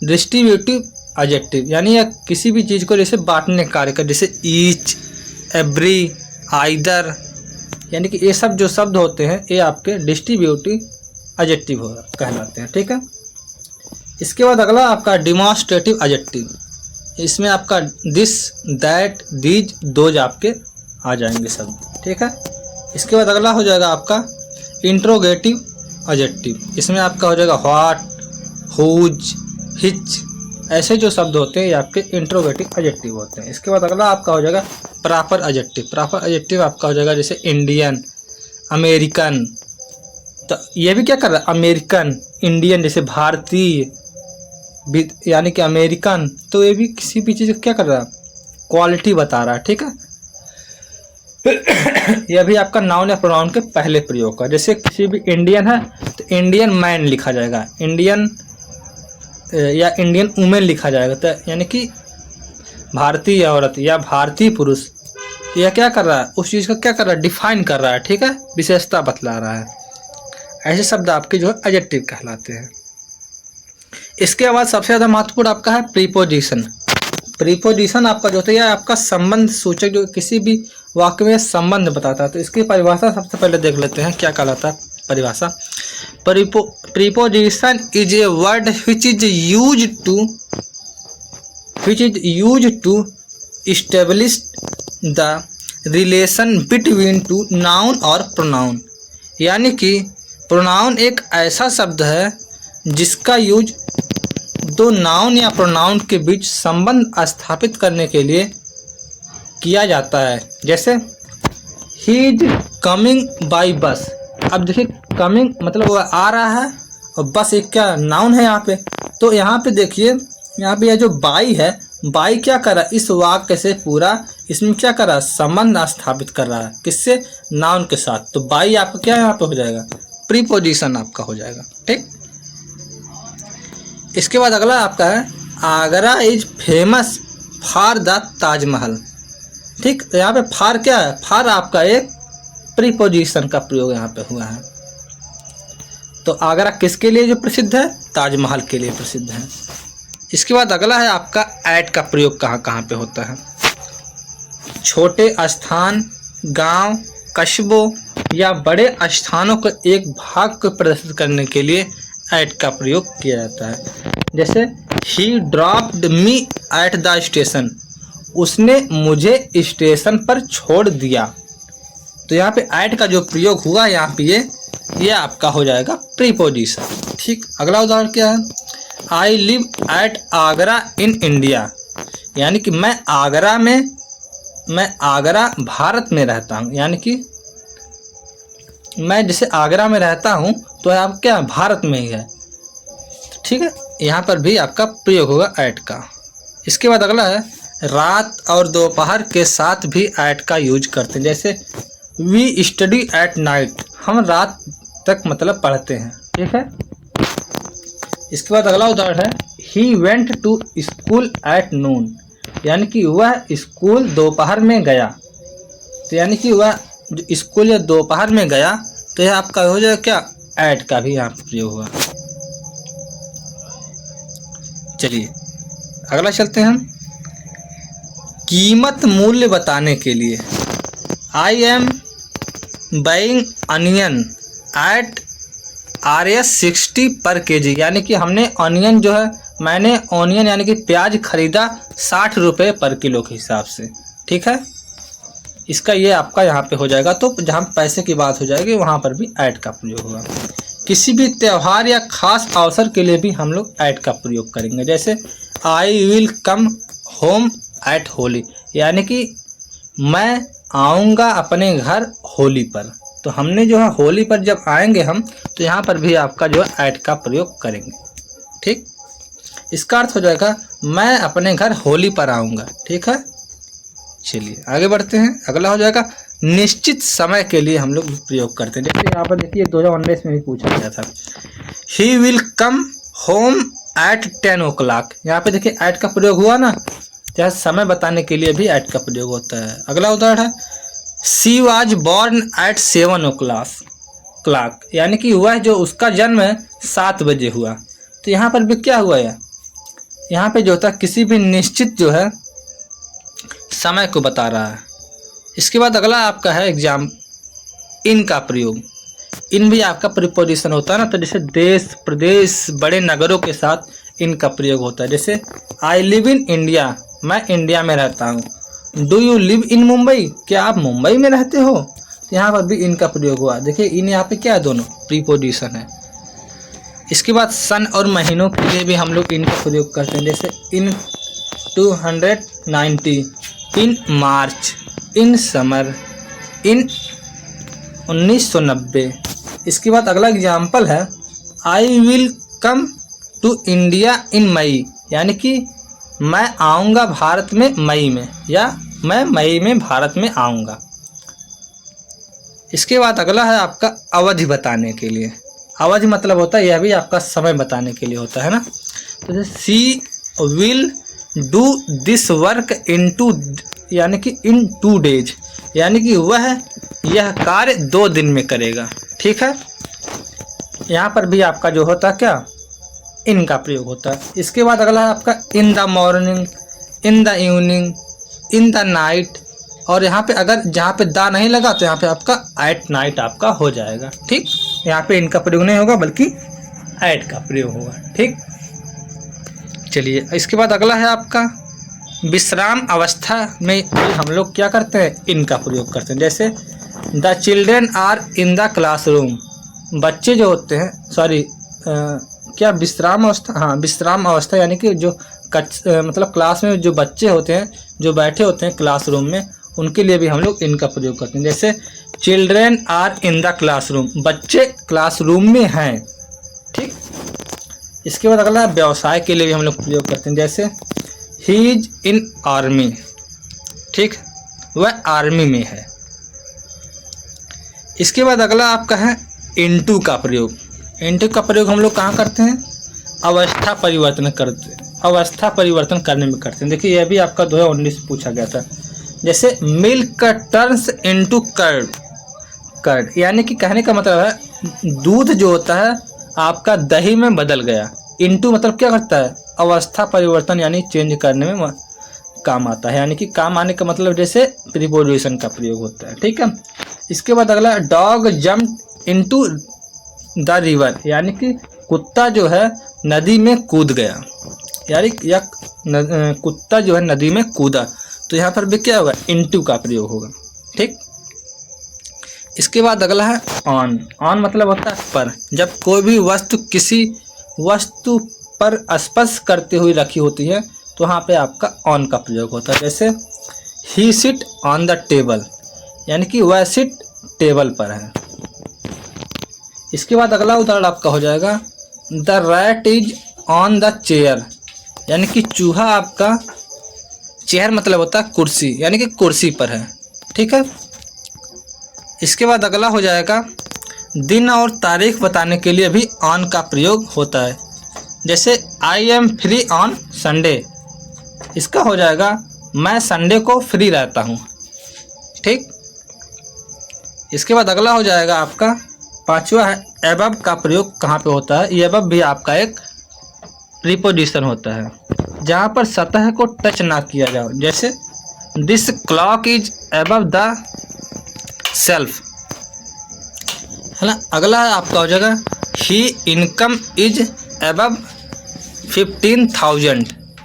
डिस्ट्रीब्यूटिव एडजेक्टिव, यानी यह किसी भी चीज़ को जैसे बांटने का कार्य कर, जैसे ईच, एवरी, आइदर, यानी कि ये सब जो शब्द होते हैं ये आपके डिस्ट्रीब्यूटिव एडजेक्टिव कहलाते हैं। ठीक है, इसके बाद अगला आपका डिमॉन्स्ट्रेटिव एडजेक्टिव। इसमें आपका दिस, दैट, दीज, दोज आपके आ जाएंगे शब्द। ठीक है, इसके बाद अगला हो जाएगा आपका इंट्रोगेटिव एडजेक्टिव। इसमें आपका हो जाएगा व्हाट, हुज, हिच, ऐसे जो शब्द होते हैं ये आपके इंट्रोगेटिव एडजेक्टिव होते हैं। इसके बाद अगला आपका हो जाएगा प्रॉपर एडजेक्टिव। प्रॉपर एडजेक्टिव आपका हो जाएगा जैसे इंडियन, अमेरिकन, तो ये भी क्या कर रहा है, अमेरिकन, इंडियन, जैसे भारतीय, यानी कि अमेरिकन, तो ये भी किसी भी चीज़ क्या कर रहा है, क्वालिटी बता रहा है। ठीक है, यह भी आपका नाउन या प्रोनाउन के पहले प्रयोग का। जैसे किसी भी इंडियन है तो इंडियन मैन लिखा जाएगा, इंडियन या इंडियन वुमेन लिखा जाएगा, तो यानी कि भारतीय औरत या भारतीय पुरुष, यह क्या कर रहा है, उस चीज़ को क्या कर रहा है, डिफाइन कर रहा है। ठीक है, विशेषता बतला रहा है। ऐसे शब्द आपके जो है एडजेक्टिव कहलाते हैं। इसके बाद सबसे ज़्यादा महत्वपूर्ण आपका है प्रीपोजिशन। प्रीपोजिशन आपका जो होता है आपका संबंध सूचक, जो किसी भी वाक्य में संबंध बताता है। तो इसकी परिभाषा सबसे पहले देख लेते हैं क्या कहलाता है परिभाषा। Preposition is a word which is used to establish the relation between two noun और pronoun। यानी कि प्रोनाउन एक ऐसा शब्द है जिसका यूज दो नाउन या प्रोनाउन के बीच संबंध स्थापित करने के लिए किया जाता है। जैसे he is coming by bus. अब देखिए कमिंग मतलब वह आ रहा है और बस एक क्या नाउन है यहाँ पे। तो यहाँ पे देखिए यहाँ पे यह जो बाई है, बाई क्या कर रहा है, इस वाक्य से पूरा इसमें क्या कर रहा है, संबंध स्थापित कर रहा है। किससे, नाउन के साथ। तो बाई आपका क्या यहाँ पे हो जाएगा, प्रीपोजिशन आपका हो जाएगा। ठीक, इसके बाद अगला आपका है Agra is famous for the Taj Mahal. ठीक, तो यहाँ पे फॉर क्या है, फॉर आपका एक प्रीपोजिशन का प्रयोग यहाँ पे हुआ है। तो आगरा किसके लिए जो प्रसिद्ध है, ताजमहल के लिए प्रसिद्ध है। इसके बाद अगला है आपका ऐट का प्रयोग कहाँ कहाँ पे होता है। छोटे स्थान, गांव, कस्बों या बड़े स्थानों के एक भाग को प्रदर्शित करने के लिए ऐट का प्रयोग किया जाता है। जैसे ही dropped me at the station, उसने मुझे स्टेशन पर छोड़ दिया। तो यहाँ पे ऐट का जो प्रयोग हुआ यहाँ पे ये आपका हो जाएगा प्रीपोजिशन। ठीक, अगला उदाहरण क्या है। I live at Agra in India, यानी कि मैं आगरा भारत में रहता हूँ, यानी कि मैं जैसे आगरा में रहता हूँ तो आप क्या भारत में ही है। ठीक है, यहाँ पर भी आपका प्रयोग होगा ऐट का। इसके बाद अगला है रात और दोपहर के साथ भी ऐट का यूज करते हैं। जैसे वी स्टडी एट नाइट, हम रात तक मतलब पढ़ते हैं। ठीक है, इसके बाद अगला उदाहरण है he went to school at noon, यानी कि वह स्कूल दोपहर में गया। तो यानी कि वह जो स्कूल या दोपहर में गया, तो यह आपका हो जाएगा क्या ऐट का भी यहाँ प्रयोग हुआ। चलिए अगला चलते हैं हम। कीमत मूल्य बताने के लिए I am buying onion at RS60 पर केजी, यानी कि हमने ऑनियन जो है मैंने ऑनियन यानी कि प्याज खरीदा 60 रुपये पर किलो के हिसाब से। ठीक है, इसका ये आपका यहाँ पे हो जाएगा। तो जहाँ पैसे की बात हो जाएगी वहाँ पर भी ऐट का प्रयोग होगा। किसी भी त्यौहार या खास अवसर के लिए भी हम लोग ऐट का प्रयोग करेंगे। जैसे आई will come home at Holi, यानी कि मैं आऊँगा अपने घर होली पर। तो हमने जो है होली पर जब आएंगे हम, तो यहाँ पर भी आपका जो है ऐट का प्रयोग करेंगे। ठीक, इसका अर्थ हो जाएगा मैं अपने घर होली पर आऊँगा। ठीक है, चलिए आगे बढ़ते हैं। अगला हो जाएगा निश्चित समय के लिए हम लोग प्रयोग करते हैं। जैसे यहाँ पर देखिए 2019 में भी पूछा गया था he will come home at 10 o'clock, यहाँ पे देखिए ऐट का प्रयोग हुआ ना, तो समय बताने के लिए भी ऐट का प्रयोग होता है। अगला उदाहरण है she was born at 7 o'clock, यानी कि वह जो उसका जन्म है 7 बजे हुआ। तो यहाँ पर भी क्या हुआ है, यहाँ पे जो होता है किसी भी निश्चित जो है समय को बता रहा है। इसके बाद अगला आपका है एग्जाम इन का प्रयोग। इन भी आपका प्रीपोजिशन होता है ना, तो जैसे देश, प्रदेश, बड़े नगरों के साथ इन का प्रयोग होता है। जैसे आई लिव इन इंडिया, मैं इंडिया में रहता हूँ। Do you live in Mumbai, क्या आप मुंबई में रहते हो। तो यहाँ पर भी इन का प्रयोग हुआ। देखिए इन यहाँ पे क्या है, दोनों प्रीपोजिशन है। इसके बाद सन और महीनों के लिए भी हम लोग इन का प्रयोग करते हैं। जैसे इन 290, इन मार्च, इन समर, इन 1990। इसके बाद अगला एग्जाम्पल है I will come to India in May, यानी कि मैं आऊँगा भारत में मई में, या मैं मई में भारत में आऊँगा। इसके बाद अगला है आपका अवधि बताने के लिए। अवधि मतलब होता है यह भी आपका समय बताने के लिए होता है ना। तो जैसे she will do this work in 2, यानी कि इन 2 days, यानी कि वह यह कार्य 2 दिन में करेगा। ठीक है, यहाँ पर भी आपका जो होता है क्या इन का प्रयोग होता है। इसके बाद अगला है आपका in the morning, in the evening, in the night, और यहाँ पे अगर जहाँ पे दा नहीं लगा तो यहाँ पे आपका एट नाइट आपका हो जाएगा। ठीक, यहाँ पे इनका प्रयोग नहीं होगा बल्कि एट का प्रयोग होगा। ठीक, चलिए इसके बाद अगला है आपका विश्राम अवस्था में हम लोग क्या करते हैं, इनका प्रयोग करते हैं। जैसे the children are in the classroom, बच्चे जो होते हैं क्या विश्राम अवस्था, हाँ विश्राम अवस्था, यानी कि जो मतलब क्लास में जो बच्चे होते हैं जो बैठे होते हैं क्लासरूम में, उनके लिए भी हम लोग इनका प्रयोग करते हैं। जैसे children are in the classroom, बच्चे क्लासरूम में हैं। ठीक, इसके बाद अगला व्यवसाय के लिए भी हम लोग प्रयोग करते हैं। जैसे ही इज इन आर्मी, ठीक, वह आर्मी में है। इसके बाद अगला आपका है इनटू का प्रयोग। इनटू का प्रयोग हम लोग कहाँ करते हैं, अवस्था परिवर्तन करने में करते हैं। देखिए यह भी आपका 2019 पूछा गया था। जैसे मिल्क टर्न्स इनटू कर्ड, यानी कि कहने का मतलब है दूध जो होता है आपका दही में बदल गया। इनटू मतलब क्या करता है, अवस्था परिवर्तन यानी चेंज करने में काम आता है, यानी कि काम आने का मतलब जैसे प्रीपोजिशन का प्रयोग होता है। ठीक है। इसके बाद अगला, dog jump into the river, यानी कि कुत्ता जो है नदी में कूद गया, यानी या कुत्ता जो है नदी में कूदा, तो यहाँ पर भी क्या होगा, इनटू का प्रयोग होगा। ठीक। इसके बाद अगला है ऑन। ऑन मतलब होता है पर। जब कोई भी वस्तु किसी वस्तु पर स्पर्श करते हुए रखी होती है तो वहाँ पे आपका ऑन का प्रयोग होता है। जैसे ही सिट ऑन द टेबल, यानी कि वह सिट टेबल पर है। इसके बाद अगला उदाहरण आपका हो जाएगा, the rat is on the chair, यानी कि चूहा आपका, चेयर मतलब होता है कुर्सी, यानी कि कुर्सी पर है। ठीक है। इसके बाद अगला हो जाएगा, दिन और तारीख बताने के लिए भी ऑन का प्रयोग होता है। जैसे I am free on Sunday, इसका हो जाएगा मैं संडे को फ्री रहता हूँ। ठीक। इसके बाद अगला हो जाएगा आपका पांचवा है, एबव का प्रयोग कहाँ पे होता है। एबव भी आपका एक प्रीपोजिशन होता है जहाँ पर सतह को टच ना किया जाए। जैसे this clock is above the self, है ना। अगला है आपका हो जाएगा, ही इनकम इज एबव 15,000,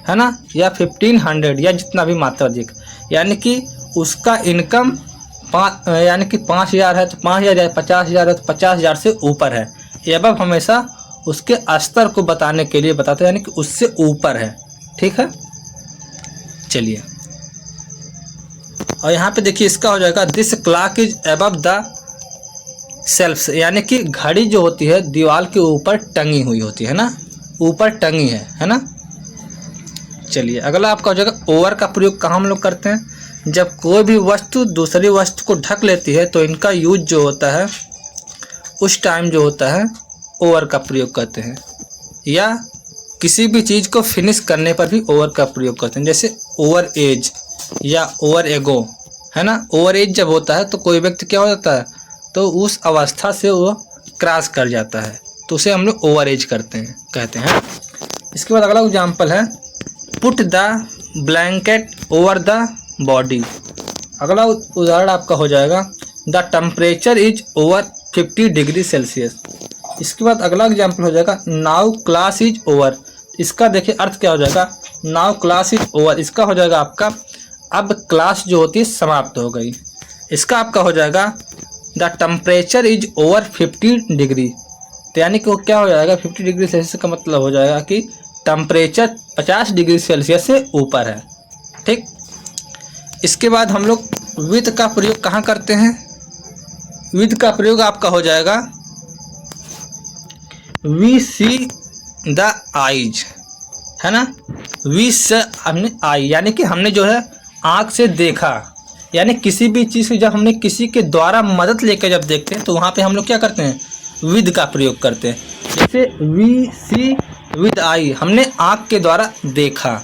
है ना, या 1500, या जितना भी मात्राधिक, यानी कि उसका इनकम यानी कि 5,000 है तो 5,000, 50,000 है तो 50,000 से ऊपर है। एबव हमेशा उसके स्तर को बताने के लिए बताते हैं, यानी कि उससे ऊपर है। ठीक है। चलिए, और यहाँ पे देखिए इसका हो जाएगा, this clock is above the self, यानी कि घड़ी जो होती है दीवार के ऊपर टंगी हुई होती है ना, ऊपर टंगी है ना। चलिए, अगला आपका हो जाएगा, ओवर का प्रयोग कहाँ हम लोग करते हैं। जब कोई भी वस्तु दूसरी वस्तु को ढक लेती है तो इनका यूज जो होता है उस टाइम जो होता है ओवर का प्रयोग करते हैं, या किसी भी चीज़ को फिनिश करने पर भी ओवर का प्रयोग करते हैं। जैसे ओवर एज या ओवर एगो, है ना। ओवर एज जब होता है तो कोई व्यक्ति क्या हो जाता है, तो उस अवस्था से वो क्रॉस कर जाता है, तो उसे हम लोग ओवर एज कहते हैं। इसके बाद अगला एग्जाम्पल है, put the blanket over the body. अगला उदाहरण आपका हो जाएगा, the temperature is over 50 degree Celsius. इसके बाद अगला एग्जाम्पल हो जाएगा, नाउ क्लास इज ओवर। इसका देखिए अर्थ क्या हो जाएगा, नाउ क्लास इज ओवर, इसका हो जाएगा आपका अब क्लास जो होती है समाप्त हो गई। इसका आपका हो जाएगा, the temperature is over 50 degree, तो यानी कि वो क्या हो जाएगा, 50 डिग्री सेल्सियस का मतलब हो जाएगा कि टेम्परेचर 50 डिग्री सेल्सियस से ऊपर है। ठीक। इसके बाद हम लोग विद का प्रयोग कहाँ करते हैं। विद का प्रयोग आपका हो जाएगा, वी सी द आइज, है ना। वी से हमने आई, यानी कि हमने जो है आँख से देखा, यानी किसी भी चीज़ की जब हमने किसी के द्वारा मदद लेकर जब देखते हैं तो वहाँ पे हम लोग क्या करते हैं, विद का प्रयोग करते हैं। जैसे वी सी विद आई, हमने आँख के द्वारा देखा।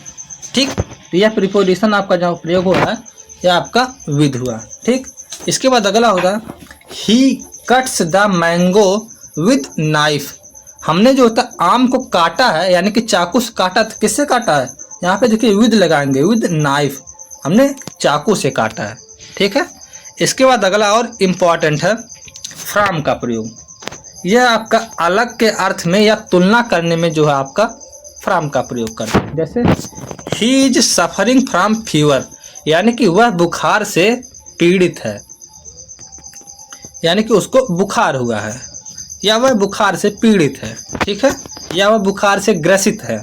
ठीक। तो यह प्रीपोजिशन आपका जो प्रयोग हो रहा है यह आपका विद हुआ। ठीक। इसके बाद अगला होगा, ही cuts the mango with knife. हमने जो होता आम को काटा है, यानी कि चाकू से काटा, तो किससे काटा है, यहाँ पे देखिए विद लगाएंगे, विद नाइफ, हमने चाकू से काटा है। ठीक है। इसके बाद अगला और इम्पॉर्टेंट है, फ्रॉम का प्रयोग। यह आपका अलग के अर्थ में या तुलना करने में जो है आपका फ्रॉम का प्रयोग करते हैं। जैसे he is suffering from fever, यानी कि वह बुखार से पीड़ित है, यानी कि उसको बुखार हुआ है, या वह बुखार से पीड़ित है। ठीक है। या वह बुखार से ग्रसित है,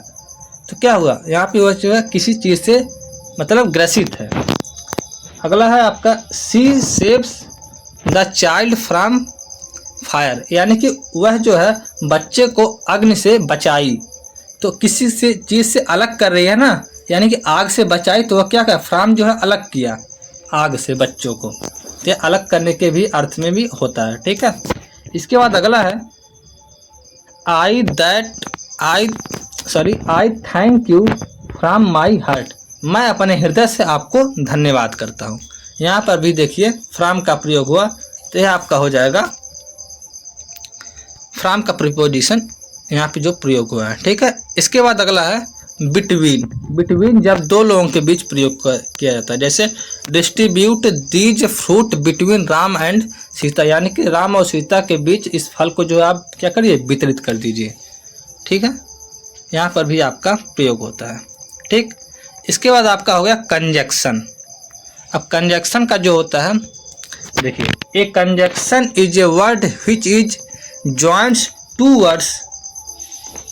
तो क्या हुआ, यहाँ पे वह जो है किसी चीज़ से मतलब ग्रसित है। अगला है आपका, she saves the child from fire, यानी कि वह जो है बच्चे को अग्नि से बचाई, तो किसी से चीज़ से अलग कर रही है ना, यानी कि आग से बचाई, तो वह क्या कर, फ्रॉम जो है अलग किया आग से बच्चों को, तो अलग करने के भी अर्थ में भी होता है। ठीक है। इसके बाद अगला है, आई thank you from my heart, मैं अपने हृदय से आपको धन्यवाद करता हूँ। यहाँ पर भी देखिए फ्रॉम का प्रयोग हुआ, तो यह आपका हो जाएगा फ्रॉम का प्रीपोजिशन यहाँ पे जो प्रयोग हुआ है। ठीक है। इसके बाद अगला है, बिटवीन, बिटवीन जब दो लोगों के बीच प्रयोग किया जाता है। जैसे distribute these fruit between Ram and Sita, यानी कि राम और सीता के बीच इस फल को जो आप क्या करिए, वितरित कर दीजिए। ठीक है, यहाँ पर भी आपका प्रयोग होता है। ठीक, इसके बाद आपका हो गया कंजक्शन। अब कंजक्शन का जो होता है, देखिए, a conjunction is a word which is joints two words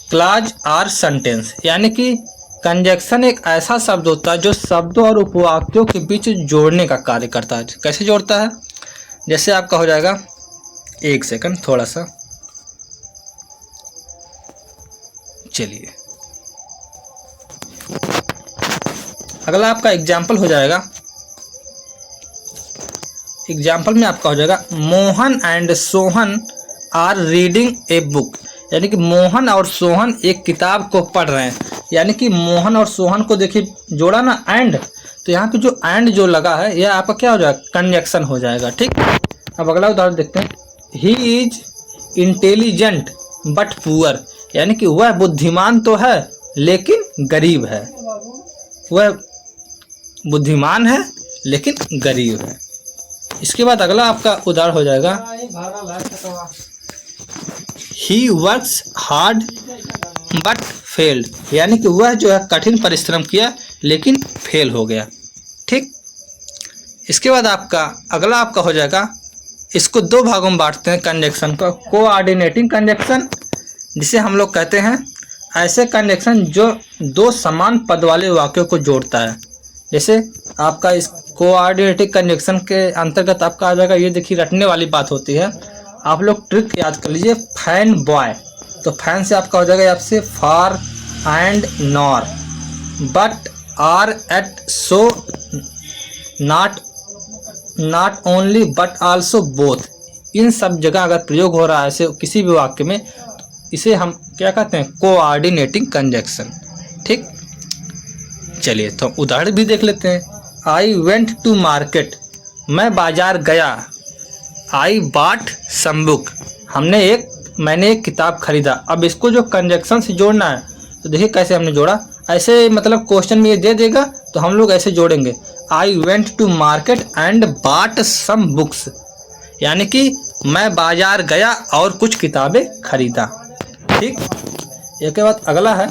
clause or sentence, यानी कि कंजक्शन एक ऐसा शब्द होता है जो शब्दों और उपवाक्यों के बीच जोड़ने का कार्य करता है। कैसे जोड़ता है? जैसे आपका हो जाएगा, एक सेकंड थोड़ा सा, चलिए अगला आपका एग्जाम्पल हो जाएगा। एग्जाम्पल में आपका हो जाएगा Mohan and Sohan are reading a book, यानी कि मोहन और सोहन एक किताब को पढ़ रहे हैं। यानी कि मोहन और सोहन को देखिए जोड़ा ना एंड, तो यहाँ पे जो एंड जो लगा है यह आपका क्या हो जाएगा, कंजक्शन हो जाएगा। ठीक, अब अगला उदाहरण देखते हैं। He is intelligent but poor, यानी कि वह बुद्धिमान तो है लेकिन गरीब है। वह बुद्धिमान है लेकिन गरीब है। इसके बाद अगला आपका उदाहरण हो जाएगा he works hard but failed, यानी कि वह जो है कठिन परिश्रम किया लेकिन फेल हो गया। ठीक, इसके बाद आपका अगला आपका हो जाएगा, इसको दो भागों में बांटते हैं कंजक्शन को, कोऑर्डिनेटिंग कंजक्शन जिसे हम लोग कहते हैं ऐसे कंजक्शन जो दो समान पद वाले वाक्यों को जोड़ता है। जैसे आपका इस कोऑर्डिनेटिंग कंजक्शन के अंतर्गत आपका आ जाएगा, ये देखिए रटने वाली बात होती है। आप लोग ट्रिक याद कर लीजिए, फैन बॉय, तो फैन से आपका हो जाएगा आपसे for and nor, but or yet so not only but also both. इन सब जगह अगर प्रयोग हो रहा है ऐसे किसी भी वाक्य में, इसे हम क्या कहते हैं, कोऑर्डिनेटिंग कंजक्शन। ठीक, चलिए तो उदाहरण भी देख लेते हैं। आई वेंट टू मार्केट, मैं बाजार गया। आई बॉट सम बुक, मैंने एक किताब खरीदा। अब इसको जो कंजक्शन से जोड़ना है तो देखिए कैसे हमने जोड़ा, ऐसे मतलब क्वेश्चन में ये दे देगा तो हम लोग ऐसे जोड़ेंगे, I went to market and bought some books, यानी कि मैं बाजार गया और कुछ किताबें खरीदा। ठीक, इसके बाद अगला है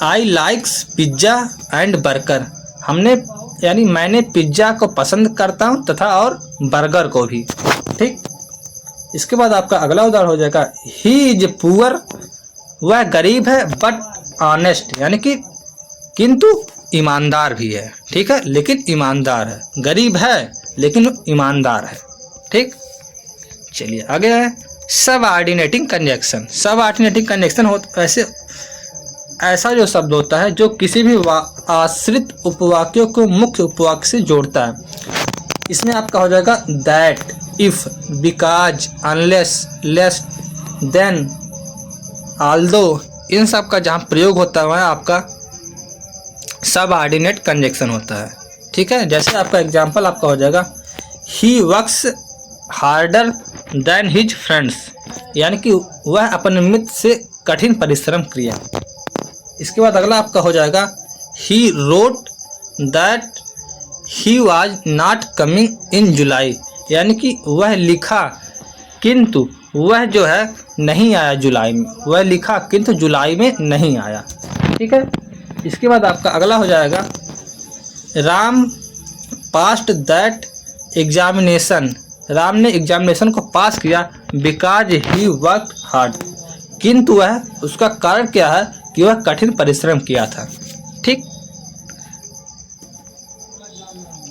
आई लाइक्स पिज्ज़ा एंड बर्गर, यानी मैंने पिज्ज़ा को पसंद करता हूँ तथा और बर्गर को भी। ठीक, इसके बाद आपका अगला उदाहरण हो जाएगा ही इज पुअर, वह गरीब है बट ऑनेस्ट, यानी कि किंतु ईमानदार भी है। ठीक है, लेकिन ईमानदार है, गरीब है लेकिन ईमानदार है। ठीक, चलिए आगे है सबऑर्डिनेटिंग कंजक्शन। सबऑर्डिनेटिंग कंजक्शन ऐसा जो शब्द होता है जो किसी भी आश्रित उपवाक्यों को मुख्य उपवाक्य से जोड़ता है। इसमें आपका हो जाएगा that, if, because, unless, lest, then, although, इन सब का जहाँ प्रयोग होता है वह आपका सबऑर्डिनेट कंजक्शन होता है। ठीक है, जैसे आपका एग्जांपल आपका हो जाएगा he works harder than his friends, यानी कि वह अपने मित्र से कठिन परिश्रम किया। इसके बाद अगला आपका हो जाएगा he wrote that he was not coming in July, यानी कि वह लिखा किंतु वह जो है नहीं आया जुलाई में, वह लिखा किंतु जुलाई में नहीं आया। ठीक है, इसके बाद आपका अगला हो जाएगा Ram passed that examination, Ram ने एग्जामिनेशन को पास किया बिकॉज ही वर्क हार्ड, किंतु वह उसका कारण क्या है कि वह कठिन परिश्रम किया था। ठीक,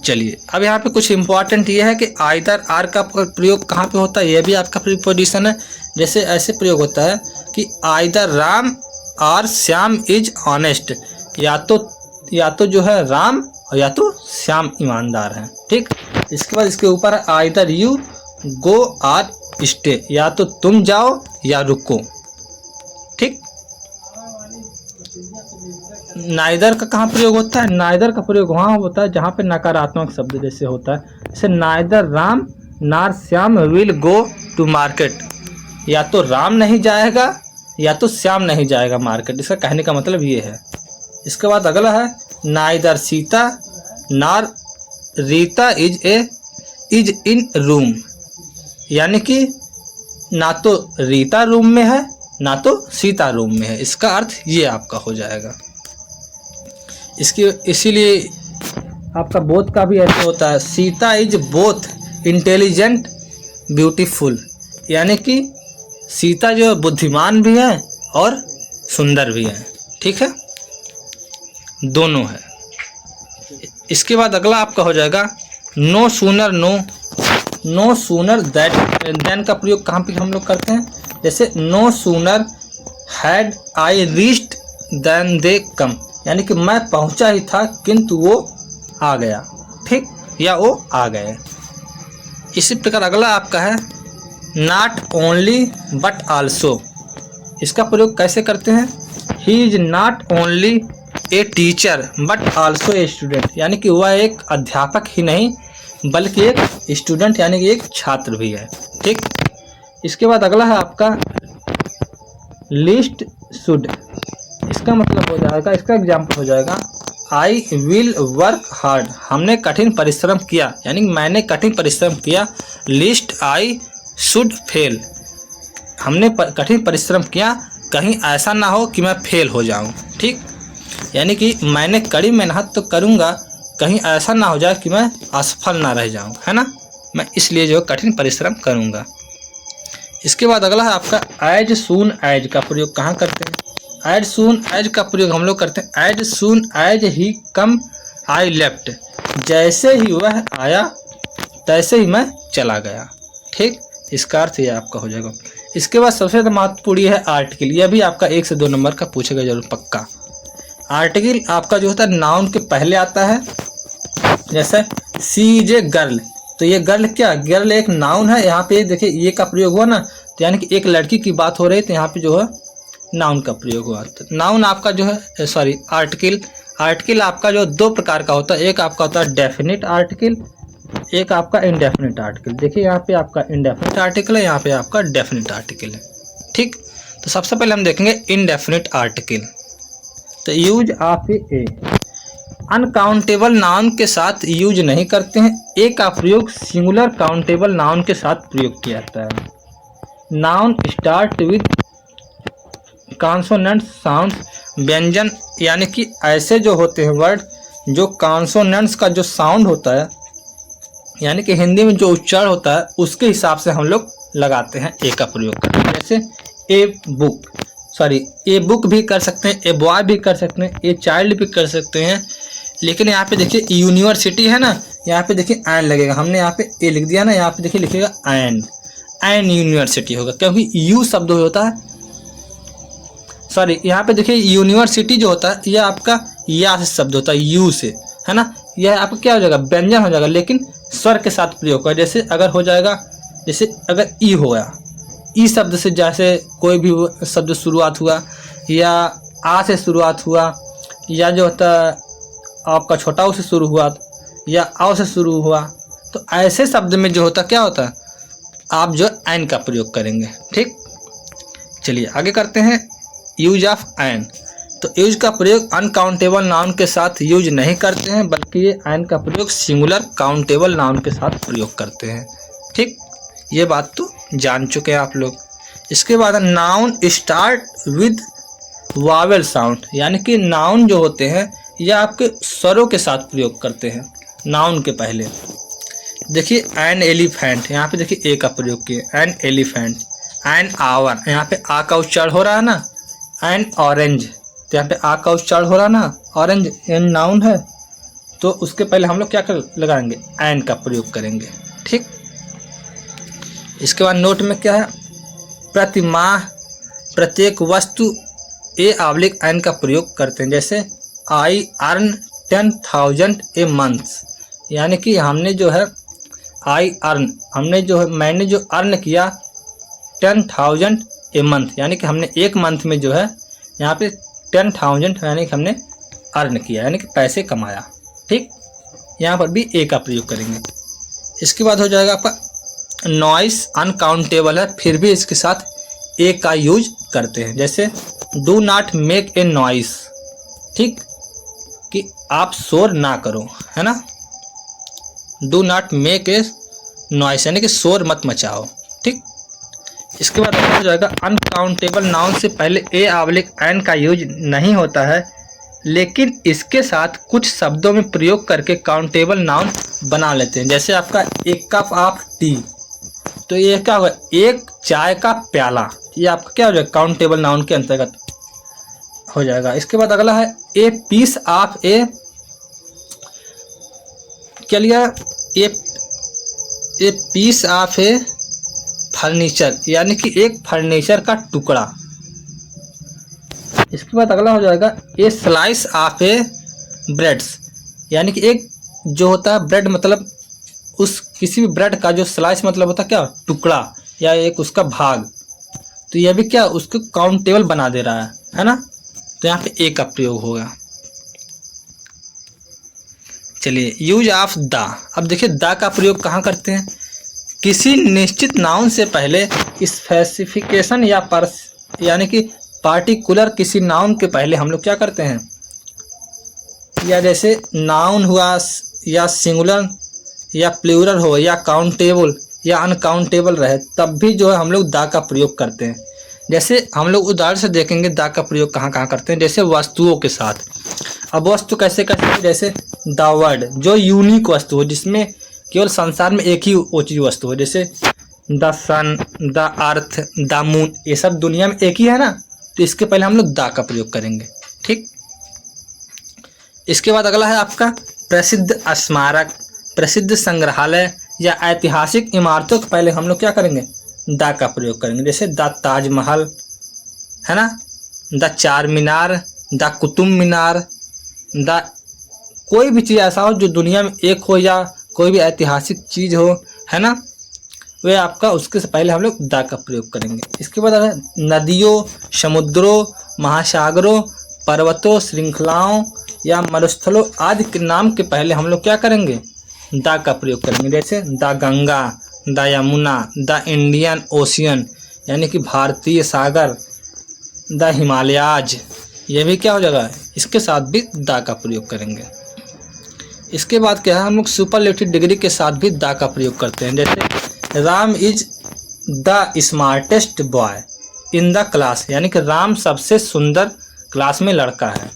चलिए अब यहाँ पे कुछ इंपॉर्टेंट ये है कि आइदर आर का प्रयोग कहाँ पे होता है, यह भी आपका प्रीपोजिशन है। जैसे ऐसे प्रयोग होता है कि आइदर राम और श्याम इज ऑनेस्ट, या तो जो है राम और या तो श्याम ईमानदार हैं। ठीक, इसके बाद इसके ऊपर है आइदर यू गो और स्टे, या तो तुम जाओ या रुको। ठीक, नाइदर का कहाँ प्रयोग होता है, नाइदर का प्रयोग वहाँ होता है जहाँ पे नकारात्मक शब्द जैसे होता है, जैसे neither Ram nor Shyam will go to market, या तो राम नहीं जाएगा या तो श्याम नहीं जाएगा मार्केट। इसका कहने का मतलब ये है। इसके बाद अगला है नाइदर सीता नार रीता इज इन रूम, यानी कि ना तो रीता रूम में है ना तो सीता रूम में है। इसका अर्थ ये आपका हो जाएगा। इसीलिए आपका बोथ का भी ऐसे होता है, Sita is both intelligent beautiful, यानी कि सीता जो बुद्धिमान भी है और सुंदर भी है। ठीक है, दोनों है। इसके बाद अगला आपका हो जाएगा नो सूनर देन का प्रयोग कहाँ पे हम लोग करते हैं? जैसे no sooner had I reached then they come, यानी कि मैं पहुंचा ही था किंतु वो आ गया। ठीक, या वो आ गए। इसी प्रकार अगला आपका है नॉट ओनली बट आल्सो। इसका प्रयोग कैसे करते हैं? He is not only a teacher but also a student, यानी कि वह एक अध्यापक ही नहीं बल्कि एक स्टूडेंट यानी कि एक छात्र भी है। ठीक, इसके बाद अगला है आपका लिस्ट शुड। इसका मतलब हो जाएगा, इसका एग्जाम्पल हो जाएगा आई विल वर्क हार्ड, हमने कठिन परिश्रम किया, यानी मैंने कठिन परिश्रम किया। लिस्ट आई शुड फेल, हमने कठिन परिश्रम किया, कहीं ऐसा ना हो कि मैं फेल हो जाऊं। ठीक, यानी कि मैंने कड़ी मेहनत तो करूंगा, कहीं ऐसा ना हो जाए कि मैं असफल ना रह जाऊं, है ना। मैं इसलिए जो कठिन परिश्रम करूंगा। इसके बाद अगला है आपका एज सून एज का प्रयोग कहाँ करते हैं? एज सून एज का प्रयोग हम लोग करते हैं as soon as he come I left, जैसे ही वह आया तैसे ही मैं चला गया। ठीक, इसका अर्थ ये आपका हो जाएगा। इसके बाद सबसे ज़्यादा महत्वपूर्ण ये है आर्टिकल। यह भी आपका 1 से 2 नंबर का पूछेगा जरूर पक्का। आर्टिकल आपका जो होता है नाउन के पहले आता है। जैसे सी इज ए गर्ल, तो ये गर्ल क्या? गर्ल एक नाउन है। यहाँ पे देखिए ये का प्रयोग हुआ ना, तो यानी कि एक लड़की की बात हो रही है, तो यहाँ पे जो है नाउन का प्रयोग हुआ। तो नाउन आपका जो है आर्टिकल आपका जो 2 प्रकार का होता है। एक आपका होता है डेफिनिट आर्टिकल, एक आपका इनडेफिनिट आर्टिकल। देखिए यहाँ पे आपका इनडेफिनिट आर्टिकल है, यहाँ पे आपका डेफिनिट आर्टिकल है। ठीक, तो सबसे पहले हम देखेंगे इनडेफिनिट आर्टिकल। तो use of A, uncountable noun के साथ यूज नहीं करते हैं। ए का प्रयोग सिंगुलर काउंटेबल नाउन के साथ प्रयोग किया जाता है। Noun start with consonant sounds, व्यंजन यानी कि ऐसे जो होते हैं वर्ड जो कॉन्सोनेंट्स का जो साउंड होता है, यानी कि हिंदी में जो उच्चारण होता है उसके हिसाब से हम लोग लगाते हैं ए का प्रयोग करते हैं। जैसे ए बुक भी कर सकते हैं, ए बॉय भी कर सकते हैं, ए चाइल्ड भी कर सकते हैं। लेकिन यहाँ पे देखिए यूनिवर्सिटी है ना, यहाँ पे देखिए एन लगेगा। हमने यहाँ पे ए लिख दिया ना, यहाँ पे देखिए लिखेगा एन यूनिवर्सिटी होगा, क्योंकि यू शब्द होता है। यहाँ पे देखिए यूनिवर्सिटी जो होता है यह आपका या से शब्द होता है, यू से, है ना। यह आपका क्या हो जाएगा? व्यंजन हो जाएगा, लेकिन स्वर के साथ प्रयोग होगा। जैसे अगर हो जाएगा, जैसे अगर ई हो गया, ई शब्द से जैसे कोई भी शब्द शुरुआत हुआ, या आ से शुरुआत हुआ, या जो होता है आपका छोटा ऊ से शुरू हुआ, या आओ से शुरू हुआ, तो ऐसे शब्द में जो होता क्या होता है, आप जो एन का प्रयोग करेंगे। ठीक, चलिए आगे करते हैं यूज ऑफ एन। तो यूज का प्रयोग अनकाउंटेबल नाउन के साथ यूज नहीं करते हैं, बल्कि ये एन का प्रयोग सिंगुलर काउंटेबल नाउन के साथ प्रयोग करते हैं। ठीक, ये बात तो जान चुके हैं आप लोग। इसके बाद noun start with Wavell sound, यानी कि नाउन जो होते हैं ये आपके स्वरों के साथ प्रयोग करते हैं नाउन के पहले। देखिए एन एलिफेंट, यहाँ पे देखिए ए का प्रयोग किया, एन एलिफेंट। एन आवर, यहाँ पे आ का उच्चारण हो रहा है ना। एन ऑरेंज, तो यहाँ पे आ का उच्चारण हो रहा है ना, ऑरेंज एन नाउन है, तो उसके पहले हम लोग क्या कर लगाएंगे? एन का प्रयोग करेंगे। ठीक, इसके बाद नोट में क्या है? प्रतिमाह प्रत्येक वस्तु ए/एन का प्रयोग करते हैं। जैसे आई अर्न 10,000 ए मंथ, यानी कि हमने जो है आई अर्न, हमने जो है मैंने जो अर्न किया 10,000 ए मंथ, यानी कि हमने एक मंथ में जो है यहाँ पे 10,000 यानी कि हमने अर्न किया, यानी कि पैसे कमाया। ठीक, यहाँ पर भी ए का प्रयोग करेंगे। इसके बाद हो जाएगा आपका नॉइस, अनकाउंटेबल है फिर भी इसके साथ ए का यूज करते हैं। जैसे do not make a noise. ठीक, कि आप शोर ना करो, है ना, do not make a noise, यानी कि शोर मत मचाओ, ठीक। इसके बाद हो जाएगा अनकाउंटेबल नाउन से पहले ए आवलिक एन का यूज नहीं होता है, लेकिन इसके साथ कुछ शब्दों में प्रयोग करके काउंटेबल नाउन बना लेते हैं। जैसे आपका एक कप ऑफ टी, तो ये क्या होगा, एक चाय का प्याला, ये आपका क्या हो जाएगा, काउंटेबल नाउन के अंतर्गत हो जाएगा। इसके बाद अगला है ए पीस ऑफ ए, क्या लिया, a piece of a furniture, यानी कि एक फर्नीचर का टुकड़ा। इसके बाद अगला हो जाएगा ए स्लाइस ऑफ ए ब्रेड्स, यानी कि एक जो होता है ब्रेड, मतलब उस किसी भी ब्रेड का जो स्लाइस मतलब होता है क्या, टुकड़ा या एक उसका भाग, तो यह भी क्या उसको काउंटेबल बना दे रहा है ना, तो यहाँ पे ए का प्रयोग होगा। चलिए यूज ऑफ द, अब देखिए द का प्रयोग कहाँ करते हैं, किसी निश्चित नाउन से पहले स्पेसिफिकेशन यानी कि पार्टिकुलर किसी नाउन के पहले हम लोग क्या करते हैं, या जैसे नाउन हुआ या सिंगुलर या प्लूरल हो या काउंटेबल या अनकाउंटेबल रहे, तब भी जो है हम लोग द का प्रयोग करते हैं। जैसे हम लोग उदाहरण से देखेंगे द का प्रयोग कहाँ कहाँ करते हैं, जैसे वस्तुओं के साथ। अब वस्तु कैसे करते हैं, जैसे द वर्ड, जो यूनिक वस्तु हो, जिसमें केवल संसार में एक ही वो चीज वस्तु हो, जैसे the sun, the earth, the moon, ये सब दुनिया में एक ही है ना, तो इसके पहले हम लोग द का प्रयोग करेंगे, ठीक। इसके बाद अगला है आपका प्रसिद्ध स्मारक, प्रसिद्ध संग्रहालय या ऐतिहासिक इमारतों के पहले हम लोग क्या करेंगे, द का प्रयोग करेंगे। जैसे द ताजमहल, है ना, द चार मीनार, द कुतुब मीनार, द कोई भी चीज़ ऐसा हो जो दुनिया में एक हो या कोई भी ऐतिहासिक चीज़ हो, है ना, वह आपका उसके से पहले हम लोग द का प्रयोग करेंगे। इसके बाद नदियों, समुद्रों, महासागरों, पर्वतों, श्रृंखलाओं या मरुस्थलों आदि के नाम के पहले हम लोग क्या करेंगे, द का प्रयोग करेंगे। जैसे the Ganga, the Yamuna, the Indian ocean, यानी कि भारतीय सागर, द हिमालयाज, ये भी क्या हो जाएगा, इसके साथ भी द का प्रयोग करेंगे। इसके बाद क्या है, हम लोग सुपरलेटिव डिग्री के साथ भी द का प्रयोग करते हैं। जैसे Ram is the smartest boy in the class, यानी कि राम सबसे सुंदर क्लास में लड़का है।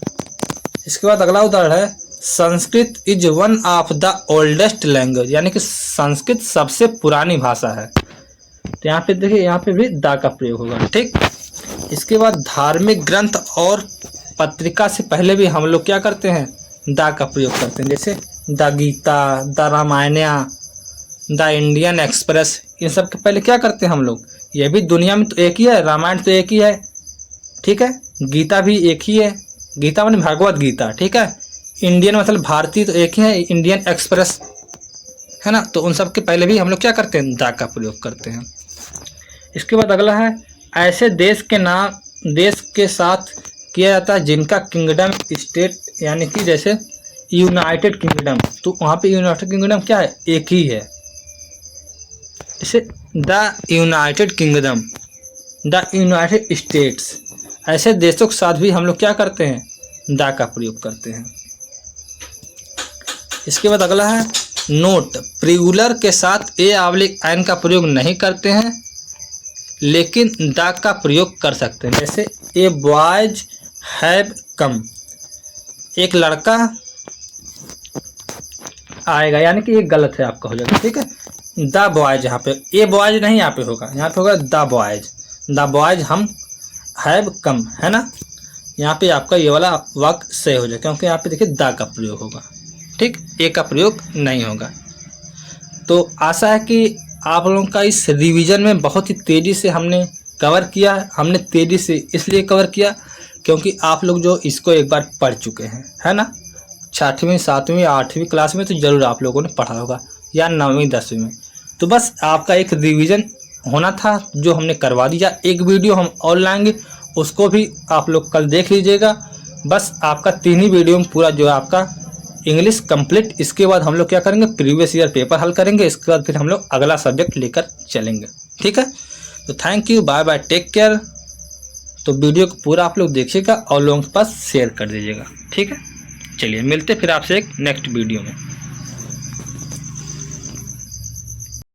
इसके बाद अगला उदाहरण है Sanskrit is one of the oldest language, यानी कि संस्कृत सबसे पुरानी भाषा है। तो यहाँ पे देखिए, यहाँ पे भी द का प्रयोग होगा, ठीक। इसके बाद धार्मिक ग्रंथ और पत्रिका से पहले भी हम लोग क्या करते हैं, द का प्रयोग करते हैं। जैसे the Gita, the Ramayana, the Indian Express, इन सब के पहले क्या करते हैं हम लोग, ये भी दुनिया में तो एक ही है, रामायण तो एक ही है, ठीक है, गीता भी एक ही है, गीता माने भगवत गीता, ठीक है, इंडियन मतलब भारतीय तो एक ही है, इंडियन एक्सप्रेस, है ना, तो उन सब के पहले भी हम लोग क्या करते हैं, द का प्रयोग करते हैं। इसके बाद अगला है ऐसे देश के नाम, देश के साथ किया जाता है जिनका किंगडम स्टेट, यानी कि जैसे यूनाइटेड किंगडम, तो वहाँ पे यूनाइटेड किंगडम क्या है, एक ही है। जैसे the United kingdom, the United states, ऐसे देशों के साथ भी हम लोग क्या करते हैं, द का प्रयोग करते हैं। इसके बाद अगला है नोट, प्रियुलर के साथ ए आवलिक एन का प्रयोग नहीं करते हैं, लेकिन द का प्रयोग कर सकते हैं। जैसे ए बॉयज हैव कम, एक लड़का आएगा, यानी कि ये गलत है आपका हो जाएगा, ठीक है। द बॉयज, यहाँ पे ए बॉयज नहीं यहाँ पे होगा, यहाँ पे होगा द बॉयज, द बॉयज हम हैव कम, है ना, यहाँ पे आपका ये वाला वाक्य सही हो जाएगा, क्योंकि यहाँ पे देखिए द का प्रयोग होगा, ठीक, ए का प्रयोग नहीं होगा। तो आशा है कि आप लोगों का इस रिवीजन में बहुत ही तेज़ी से हमने कवर किया है। हमने तेज़ी से इसलिए कवर किया क्योंकि आप लोग जो इसको एक बार पढ़ चुके हैं, है ना, 6वीं 7वीं 8वीं क्लास में तो ज़रूर आप लोगों ने पढ़ा होगा, या 9वीं 10वीं में। तो बस आपका एक रिवीजन होना था जो हमने करवा दिया। एक वीडियो हम और लाएंगे, उसको भी आप लोग कल देख लीजिएगा। बस आपका 3 ही वीडियो में पूरा जो है आपका इंग्लिश कंप्लीट। इसके बाद हम लोग क्या करेंगे, प्रीवियस ईयर पेपर हल करेंगे, इसके बाद फिर हम लोग अगला सब्जेक्ट लेकर चलेंगे, ठीक है। तो thank you, bye bye, take care. तो वीडियो को पूरा आप लोग देखिएगा और लोगों के पास शेयर कर दीजिएगा, ठीक है। चलिए मिलते फिर आपसे एक नेक्स्ट वीडियो में।